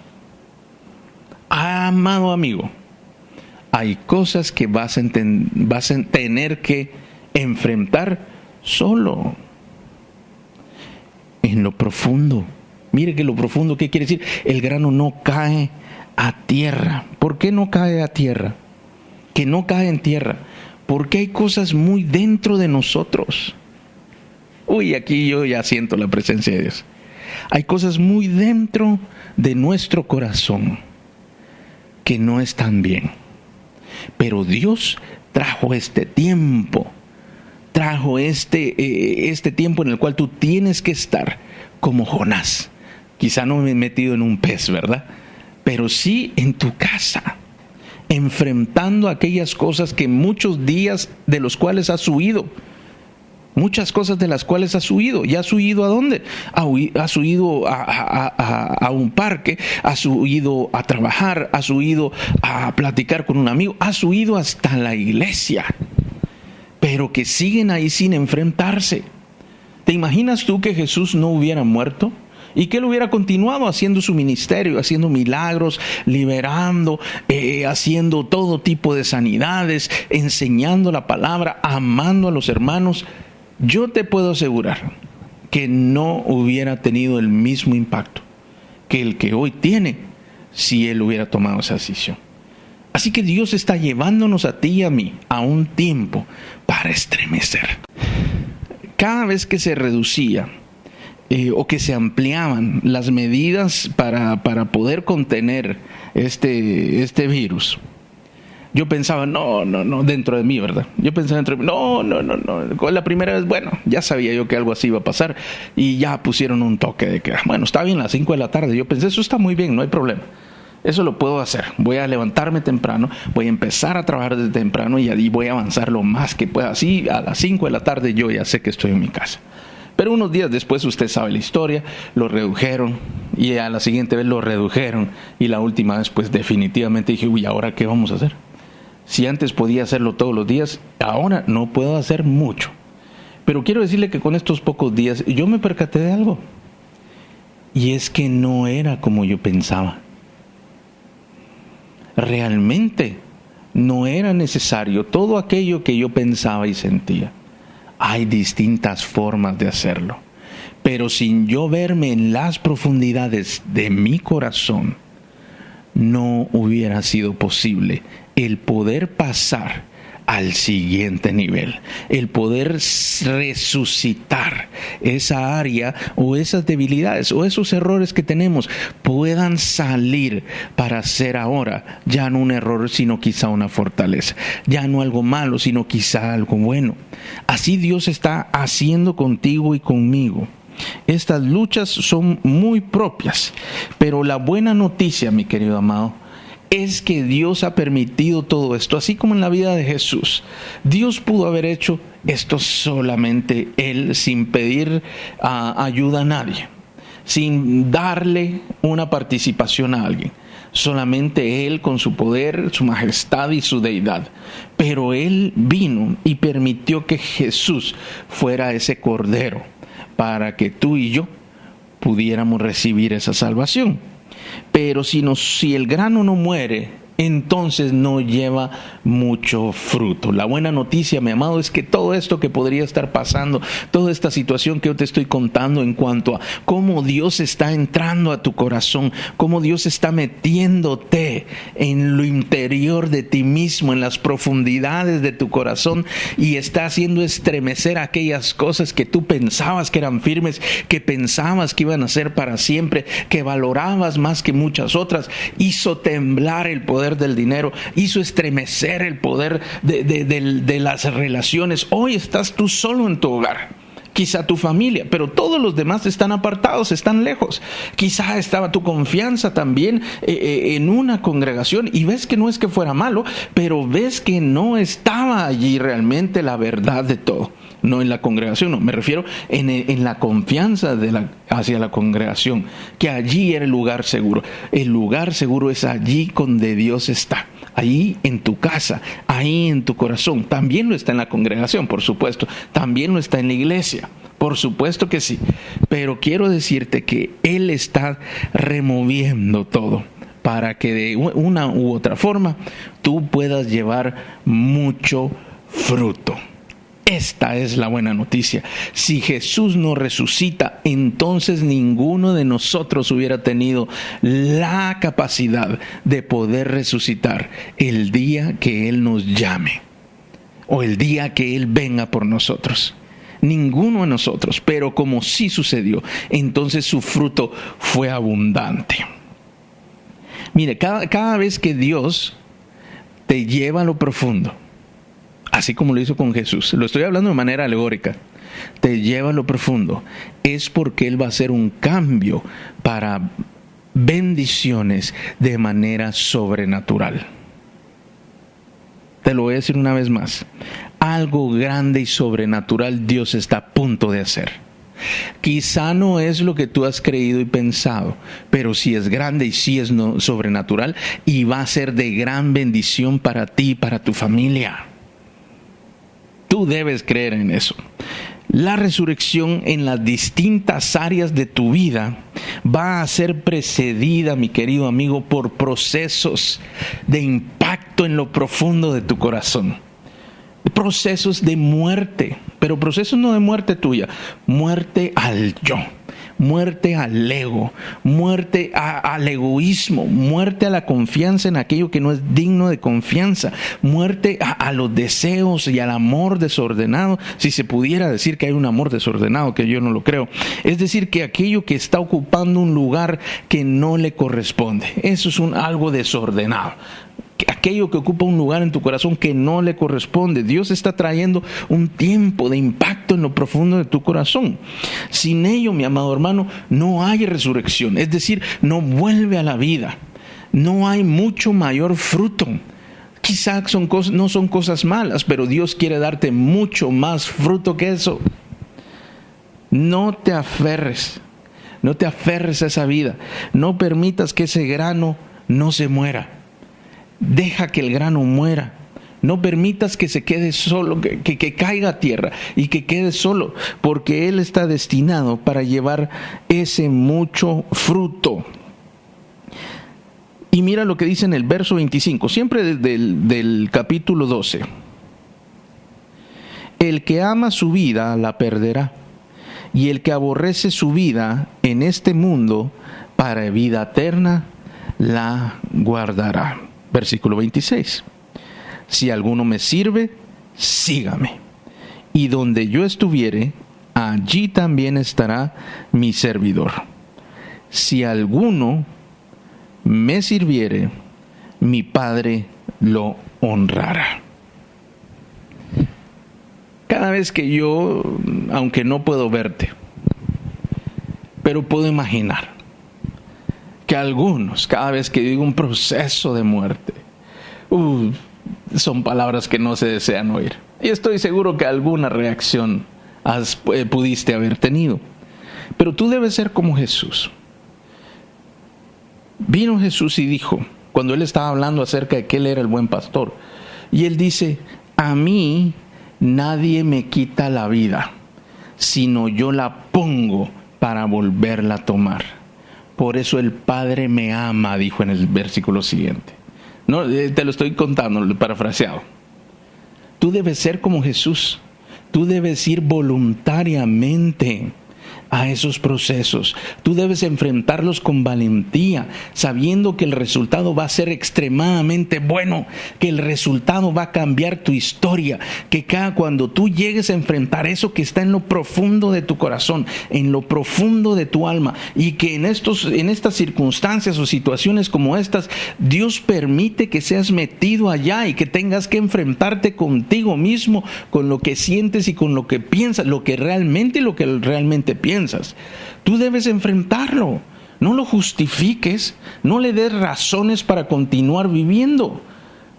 Amado amigo, hay cosas que vas a tener que enfrentar solo. En lo profundo. Mire que lo profundo, ¿qué quiere decir? El grano no cae a tierra. ¿Por qué no cae a tierra? Que no cae en tierra. Porque hay cosas muy dentro de nosotros. Uy, aquí yo ya siento la presencia de Dios. Hay cosas muy dentro de nuestro corazón que no están bien. Pero Dios trajo este tiempo. Trajo este tiempo en el cual tú tienes que estar como Jonás. Quizá no me he metido en un pez, ¿verdad? Pero sí en tu casa, enfrentando aquellas cosas que muchos días de los cuales has huido. Muchas cosas de las cuales has huido. ¿Y has huido a dónde? Has huido a un parque, has huido a trabajar, has huido a platicar con un amigo, has huido hasta la iglesia. Pero que siguen ahí sin enfrentarse. ¿Te imaginas tú que Jesús no hubiera muerto? Y que él hubiera continuado haciendo su ministerio, haciendo milagros, liberando, haciendo todo tipo de sanidades, enseñando la palabra, amando a los hermanos. Yo te puedo asegurar que no hubiera tenido el mismo impacto que el que hoy tiene si él hubiera tomado esa decisión. Así que Dios está llevándonos a ti y a mí a un tiempo para estremecer. Cada vez que se reducía o que se ampliaban las medidas para poder contener este virus, yo pensaba, no, dentro de mí, ¿verdad? Yo pensaba dentro de mí, no. La primera vez, bueno, ya sabía yo que algo así iba a pasar y ya pusieron un toque de que, bueno, está bien, las 5 de la tarde. Yo pensé, eso está muy bien, no hay problema. Eso lo puedo hacer. Voy a levantarme temprano, voy a empezar a trabajar desde temprano y ahí voy a avanzar lo más que pueda. Así, a las 5 de la tarde yo ya sé que estoy en mi casa. Pero unos días después, usted sabe la historia, lo redujeron y a la siguiente vez lo redujeron y la última vez, pues definitivamente dije, uy, ¿ahora qué vamos a hacer? Si antes podía hacerlo todos los días, ahora no puedo hacer mucho. Pero quiero decirle que con estos pocos días yo me percaté de algo. Y es que no era como yo pensaba. Realmente no era necesario todo aquello que yo pensaba y sentía. Hay distintas formas de hacerlo. Pero sin yo verme en las profundidades de mi corazón, no hubiera sido posible el poder pasar al siguiente nivel, el poder resucitar esa área o esas debilidades o esos errores que tenemos puedan salir para ser ahora ya no un error sino quizá una fortaleza, ya no algo malo sino quizá algo bueno. Así Dios está haciendo contigo y conmigo. Estas luchas son muy propias, pero la buena noticia, mi querido amado, es que Dios ha permitido todo esto, así como en la vida de Jesús. Dios pudo haber hecho esto solamente Él, sin pedir ayuda a nadie, sin darle una participación a alguien. Solamente Él con su poder, su majestad y su deidad. Pero Él vino y permitió que Jesús fuera ese cordero para que tú y yo pudiéramos recibir esa salvación. Pero si el grano no muere, entonces no lleva mucho fruto. La buena noticia, mi amado, es que todo esto que podría estar pasando, toda esta situación que yo te estoy contando en cuanto a cómo Dios está entrando a tu corazón, cómo Dios está metiéndote en lo interior de ti mismo, en las profundidades de tu corazón, y está haciendo estremecer aquellas cosas que tú pensabas que eran firmes, que pensabas que iban a ser para siempre, que valorabas más que muchas otras. Hizo temblar el poder del dinero, hizo estremecer el poder de las relaciones. Hoy estás tú solo en tu hogar, quizá tu familia, pero todos los demás están apartados, están lejos. Quizá estaba tu confianza también en una congregación y ves que no es que fuera malo, pero ves que no estaba allí realmente la verdad de todo. No en la congregación, no, me refiero en la confianza hacia la congregación, que allí era el lugar seguro. El lugar seguro es allí donde Dios está, ahí en tu casa, ahí en tu corazón. También lo está en la congregación, por supuesto, también lo está en la iglesia, por supuesto que sí. Pero quiero decirte que Él está removiendo todo para que de una u otra forma tú puedas llevar mucho fruto. Esta es la buena noticia. Si Jesús no resucita, entonces ninguno de nosotros hubiera tenido la capacidad de poder resucitar el día que Él nos llame o el día que Él venga por nosotros. Ninguno de nosotros, pero como sí sucedió, entonces su fruto fue abundante. Mire, cada vez que Dios te lleva a lo profundo, así como lo hizo con Jesús, lo estoy hablando de manera alegórica, te lleva a lo profundo, es porque Él va a hacer un cambio para bendiciones de manera sobrenatural. Te lo voy a decir una vez más, algo grande y sobrenatural Dios está a punto de hacer. Quizá no es lo que tú has creído y pensado, pero sí es grande y sí es sobrenatural y va a ser de gran bendición para ti y para tu familia. Tú debes creer en eso. La resurrección en las distintas áreas de tu vida va a ser precedida, mi querido amigo, por procesos de impacto en lo profundo de tu corazón. procesos de muerte, pero procesos no de muerte tuya, muerte al yo, muerte al ego, muerte al egoísmo, muerte a la confianza en aquello que no es digno de confianza, muerte a los deseos y al amor desordenado, si se pudiera decir que hay un amor desordenado, que yo no lo creo. Es decir, que aquello que está ocupando un lugar que no le corresponde, eso es algo desordenado. Aquello que ocupa un lugar en tu corazón que no le corresponde. Dios está trayendo un tiempo de impacto en lo profundo de tu corazón. Sin ello, mi amado hermano, no hay resurrección. Es decir, no vuelve a la vida. No hay mucho mayor fruto. Quizás no son cosas malas, pero Dios quiere darte mucho más fruto que eso. No te aferres. No te aferres a esa vida. No permitas que ese grano no se muera. Deja que el grano muera. No permitas que se quede solo, que caiga a tierra y que quede solo, porque Él está destinado para llevar ese mucho fruto. Y mira lo que dice en el verso 25, siempre del capítulo 12. El que ama su vida la perderá, y el que aborrece su vida en este mundo para vida eterna la guardará. Versículo 26. Si alguno me sirve, sígame. Y donde yo estuviere, allí también estará mi servidor. Si alguno me sirviere, mi Padre lo honrará. Cada vez que yo, aunque no puedo verte, pero puedo imaginar que algunos, cada vez que digo un proceso de muerte, son palabras que no se desean oír. Y estoy seguro que alguna reacción pudiste haber tenido. Pero tú debes ser como Jesús. Vino Jesús y dijo, cuando Él estaba hablando acerca de que Él era el buen pastor, y Él dice, a mí nadie me quita la vida, sino yo la pongo para volverla a tomar. Por eso el Padre me ama, dijo en el versículo siguiente. No, te lo estoy contando, parafraseado. Tú debes ser como Jesús. Tú debes ir voluntariamente a esos procesos. Tú debes enfrentarlos con valentía, sabiendo que el resultado va a ser extremadamente bueno, que el resultado va a cambiar tu historia, que cuando tú llegues a enfrentar eso que está en lo profundo de tu corazón, en lo profundo de tu alma, y que en estas circunstancias o situaciones como estas, Dios permite que seas metido allá y que tengas que enfrentarte contigo mismo, con lo que sientes y con lo que piensas, lo que realmente piensas. Tú debes enfrentarlo. No lo justifiques. No le des razones para continuar viviendo.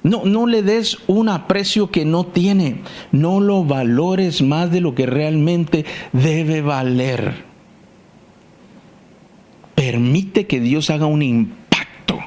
No le des un aprecio que no tiene. No lo valores más de lo que realmente debe valer. Permite que Dios haga un impacto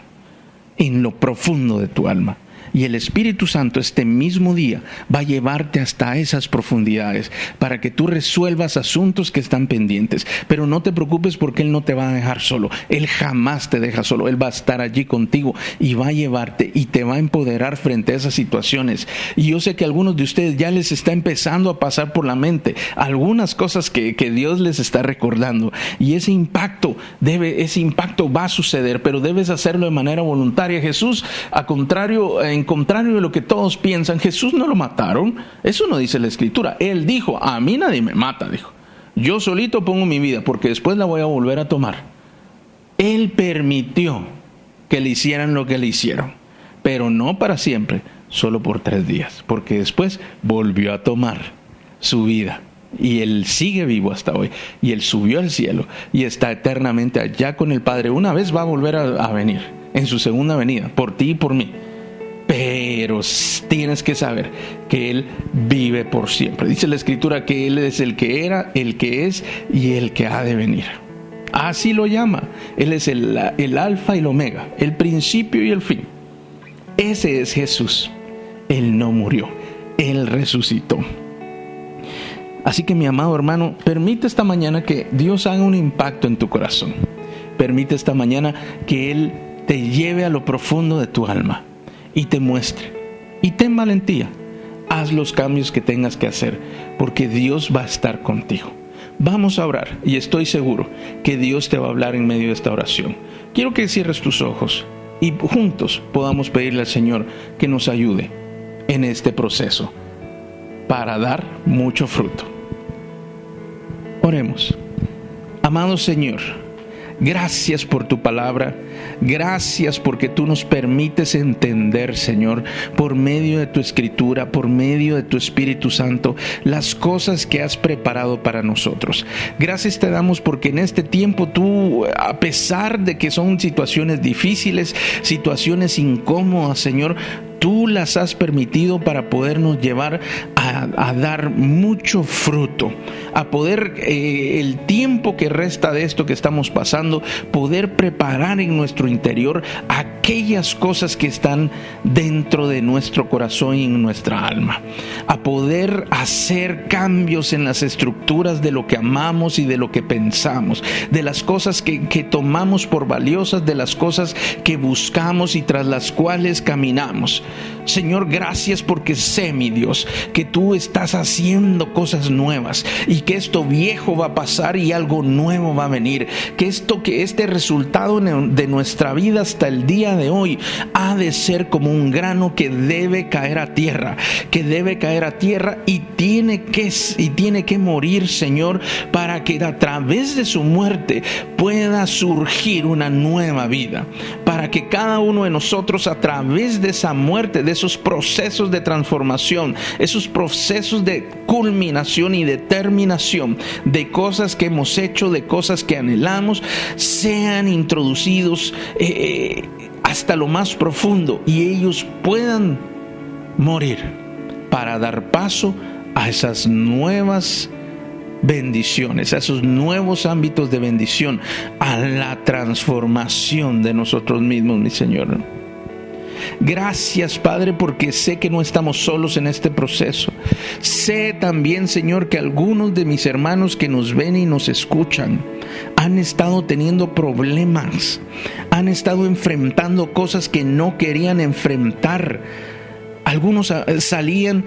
en lo profundo de tu alma. Y el Espíritu Santo este mismo día va a llevarte hasta esas profundidades para que tú resuelvas asuntos que están pendientes. Pero no te preocupes porque Él no te va a dejar solo. Él jamás te deja solo. Él va a estar allí contigo y va a llevarte y te va a empoderar frente a esas situaciones. Y yo sé que a algunos de ustedes ya les está empezando a pasar por la mente algunas cosas que Dios les está recordando. Y ese impacto va a suceder, pero debes hacerlo de manera voluntaria. Jesús, en contrario de lo que todos piensan, Jesús no lo mataron. Eso no dice la Escritura. Él dijo, a mí nadie me mata, dijo. Yo solito pongo mi vida porque después la voy a volver a tomar. Él permitió que le hicieran lo que le hicieron, pero no para siempre, solo por 3 días, porque después volvió a tomar su vida. Y Él sigue vivo hasta hoy. Y Él subió al cielo y está eternamente allá con el Padre. Una vez va a volver a venir en su segunda venida, por ti y por mí. Pero tienes que saber que Él vive por siempre. Dice la Escritura que Él es el que era, el que es y el que ha de venir. Así lo llama. Él es el alfa y el omega, el principio y el fin. Ese es Jesús. Él no murió, Él resucitó. Así que, mi amado hermano, permite esta mañana que Dios haga un impacto en tu corazón. Permite esta mañana que Él te lleve a lo profundo de tu alma y te muestre. Y ten valentía. haz los cambios que tengas que hacer, porque Dios va a estar contigo. Vamos a orar y estoy seguro que Dios te va a hablar en medio de esta oración. Quiero que cierres tus ojos y juntos podamos pedirle al Señor que nos ayude en este proceso para dar mucho fruto. Oremos. Amado Señor, gracias por tu palabra, gracias porque tú nos permites entender, Señor, por medio de tu escritura, por medio de tu Espíritu Santo, las cosas que has preparado para nosotros. Gracias te damos porque en este tiempo tú, a pesar de que son situaciones difíciles, situaciones incómodas, Señor, tú las has permitido para podernos llevar a dar mucho fruto, a poder el tiempo que resta de esto que estamos pasando, poder preparar en nuestro interior aquellas cosas que están dentro de nuestro corazón y en nuestra alma, a poder hacer cambios en las estructuras de lo que amamos y de lo que pensamos, de las cosas que tomamos por valiosas, de las cosas que buscamos y tras las cuales caminamos. Señor, gracias porque sé, mi Dios, que tú estás haciendo cosas nuevas y que esto viejo va a pasar y algo nuevo va a venir. Que este resultado de nuestra vida hasta el día de hoy ha de ser como un grano que debe caer a tierra, y tiene que morir, Señor, para que a través de su muerte pueda surgir una nueva vida, para que cada uno de nosotros a través de esa muerte, de esos procesos de transformación, esos procesos de culminación y de terminación de cosas que hemos hecho, de cosas que anhelamos, sean introducidos hasta lo más profundo y ellos puedan morir para dar paso a esas nuevas bendiciones, a esos nuevos ámbitos de bendición, a la transformación de nosotros mismos, mi Señor. Gracias, Padre, porque sé que no estamos solos en este proceso. Sé también, Señor, que algunos de mis hermanos que nos ven y nos escuchan han estado teniendo problemas, han estado enfrentando cosas que no querían enfrentar. Algunos salían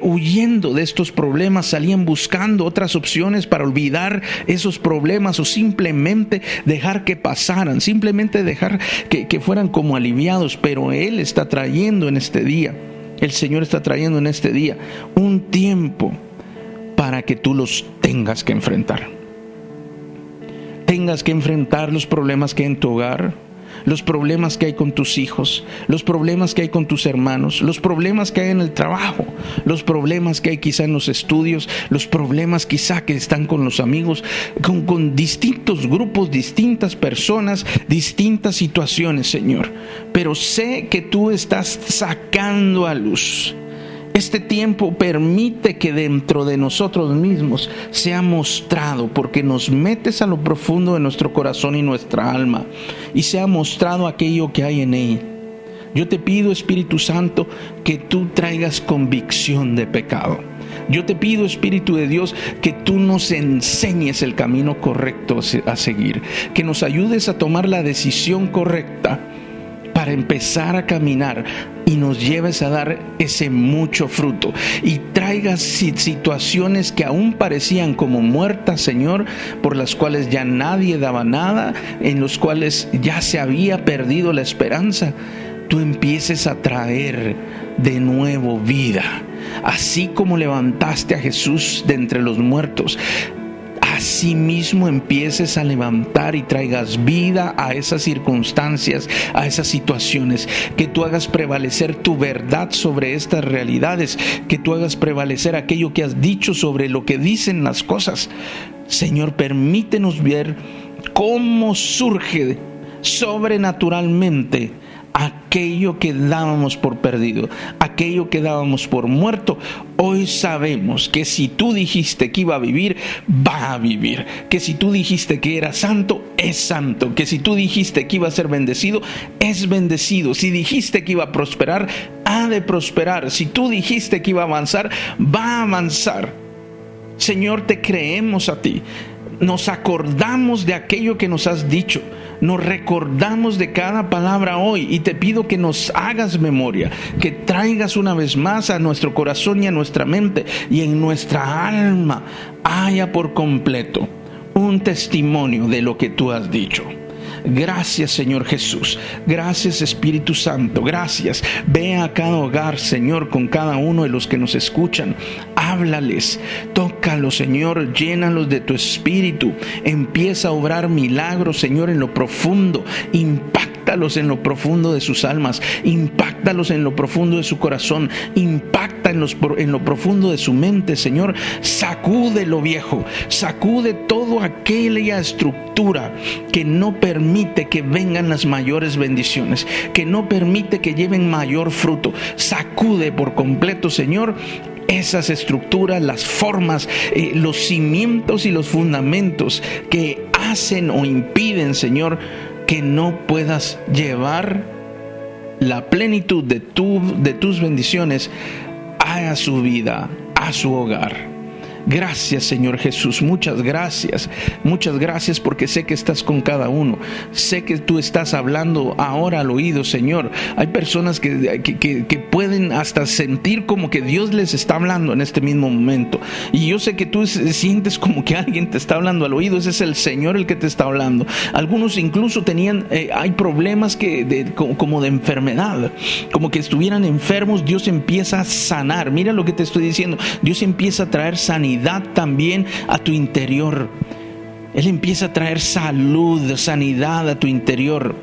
huyendo de estos problemas, salían buscando otras opciones para olvidar esos problemas o simplemente dejar que pasaran, simplemente dejar que fueran como aliviados. Pero Él está trayendo en este día, el Señor está trayendo en este día un tiempo para que tú los tengas que enfrentar. Tengas que enfrentar los problemas que hay en tu hogar, los problemas que hay con tus hijos, los problemas que hay con tus hermanos, los problemas que hay en el trabajo, los problemas que hay quizá en los estudios, los problemas quizá que están con los amigos, con distintos grupos, distintas personas, distintas situaciones, Señor. Pero sé que tú estás sacando a luz. Este tiempo permite que dentro de nosotros mismos sea mostrado, porque nos metes a lo profundo de nuestro corazón y nuestra alma, y sea mostrado aquello que hay en él. Yo te pido, Espíritu Santo, que tú traigas convicción de pecado. Yo te pido, Espíritu de Dios, que tú nos enseñes el camino correcto a seguir, que nos ayudes a tomar la decisión correcta para empezar a caminar y nos lleves a dar ese mucho fruto y traigas situaciones que aún parecían como muertas, Señor, por las cuales ya nadie daba nada, en los cuales ya se había perdido la esperanza. Tú empieces a traer de nuevo vida, así como levantaste a Jesús de entre los muertos. Asimismo empieces a levantar y traigas vida a esas circunstancias, a esas situaciones, que tú hagas prevalecer tu verdad sobre estas realidades, que tú hagas prevalecer aquello que has dicho sobre lo que dicen las cosas. Señor, permítenos ver cómo surge sobrenaturalmente aquello que dábamos por perdido, aquello que dábamos por muerto. Hoy sabemos que si tú dijiste que iba a vivir, va a vivir. Que si tú dijiste que era santo, es santo. Que si tú dijiste que iba a ser bendecido, es bendecido. Si dijiste que iba a prosperar, ha de prosperar. Si tú dijiste que iba a avanzar, va a avanzar. Señor, te creemos a ti. Nos acordamos de aquello que nos has dicho. nos recordamos de cada palabra hoy y te pido que nos hagas memoria, que traigas una vez más a nuestro corazón y a nuestra mente y en nuestra alma haya por completo un testimonio de lo que tú has dicho. Gracias, Señor Jesús. Gracias, Espíritu Santo. Gracias. Ve a cada hogar, Señor, con cada uno de los que nos escuchan. Háblales, tócalos, Señor, llénalos de tu Espíritu. Empieza a obrar milagros, Señor, en lo profundo. Impáctalos en lo profundo de sus almas. Impáctalos en lo profundo de su corazón. Impacta en lo profundo de su mente, Señor. Sacude lo viejo. Sacude todo aquella estructura que no permite que vengan las mayores bendiciones, que no permite que lleven mayor fruto. Sacude por completo, Señor, esas estructuras, las formas, los cimientos y los fundamentos que hacen o impiden, Señor, que no puedas llevar la plenitud de tus bendiciones a su vida, a su hogar. Gracias, Señor Jesús, muchas gracias porque sé que estás con cada uno, sé que tú estás hablando ahora al oído, Señor. Hay personas que pueden hasta sentir como que Dios les está hablando en este mismo momento, y yo sé que tú sientes como que alguien te está hablando al oído. Ese es el Señor el que te está hablando. Algunos incluso hay problemas como de enfermedad, como que estuvieran enfermos. Dios empieza a sanar. Mira lo que te estoy diciendo, Dios empieza a traer sanidad también a tu interior. Él empieza a traer salud, sanidad a tu interior.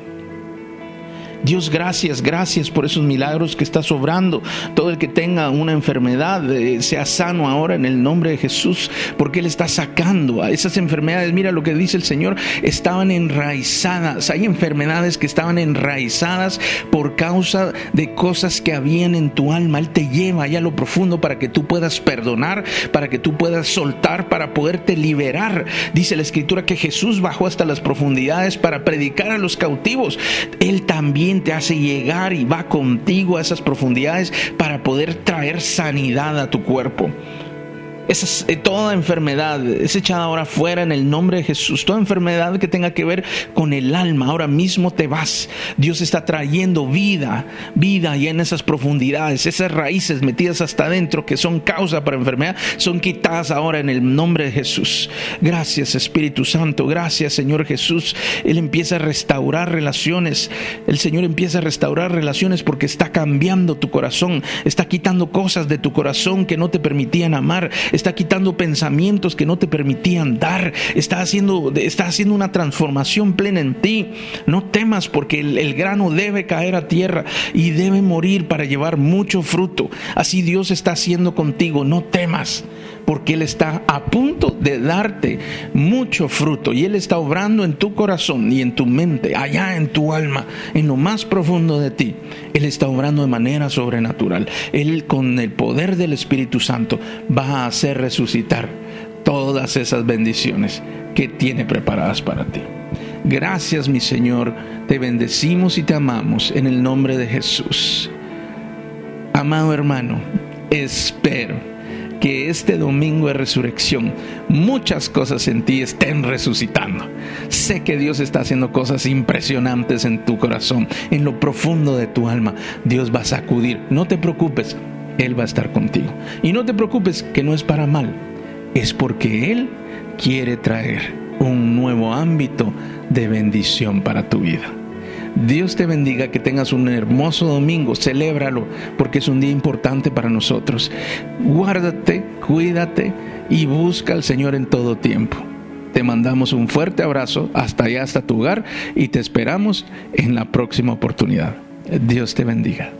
Dios, gracias por esos milagros que estás obrando. Todo el que tenga una enfermedad sea sano ahora en el nombre de Jesús, porque Él está sacando a esas enfermedades. Mira lo que dice el Señor, estaban enraizadas. Hay enfermedades que estaban enraizadas por causa de cosas que habían en tu alma. Él te lleva allá a lo profundo para que tú puedas perdonar, para que tú puedas soltar, para poderte liberar. Dice la Escritura que Jesús bajó hasta las profundidades para predicar a los cautivos. Él también te hace llegar y va contigo a esas profundidades para poder traer sanidad a tu cuerpo. Toda enfermedad es echada ahora fuera en el nombre de Jesús. Toda enfermedad que tenga que ver con el alma, ahora mismo te vas. Dios está trayendo vida y en esas profundidades, esas raíces metidas hasta adentro que son causa para enfermedad, son quitadas ahora en el nombre de Jesús. Gracias, Espíritu Santo. Gracias, Señor Jesús. Él empieza a restaurar relaciones. El Señor empieza a restaurar relaciones porque está cambiando tu corazón. Está quitando cosas de tu corazón que no te permitían amar. Está quitando pensamientos que no te permitían dar. Está haciendo una transformación plena en ti. No temas, porque el grano debe caer a tierra y debe morir para llevar mucho fruto. Así Dios está haciendo contigo. No temas, porque Él está a punto de darte mucho fruto, y Él está obrando en tu corazón y en tu mente, allá en tu alma, en lo más profundo de ti. Él está obrando de manera sobrenatural. Él, con el poder del Espíritu Santo, va a hacer resucitar todas esas bendiciones que tiene preparadas para ti. Gracias, mi Señor, te bendecimos y te amamos en el nombre de Jesús. Amado hermano, espero que este domingo de resurrección muchas cosas en ti estén resucitando. Sé que Dios está haciendo cosas impresionantes en tu corazón, en lo profundo de tu alma. Dios va a sacudir. No te preocupes, Él va a estar contigo. Y no te preocupes, que no es para mal, es porque Él quiere traer un nuevo ámbito de bendición para tu vida. Dios te bendiga, que tengas un hermoso domingo. Celébralo, porque es un día importante para nosotros. Guárdate, cuídate y busca al Señor en todo tiempo. Te mandamos un fuerte abrazo hasta allá, hasta tu hogar, y te esperamos en la próxima oportunidad. Dios te bendiga.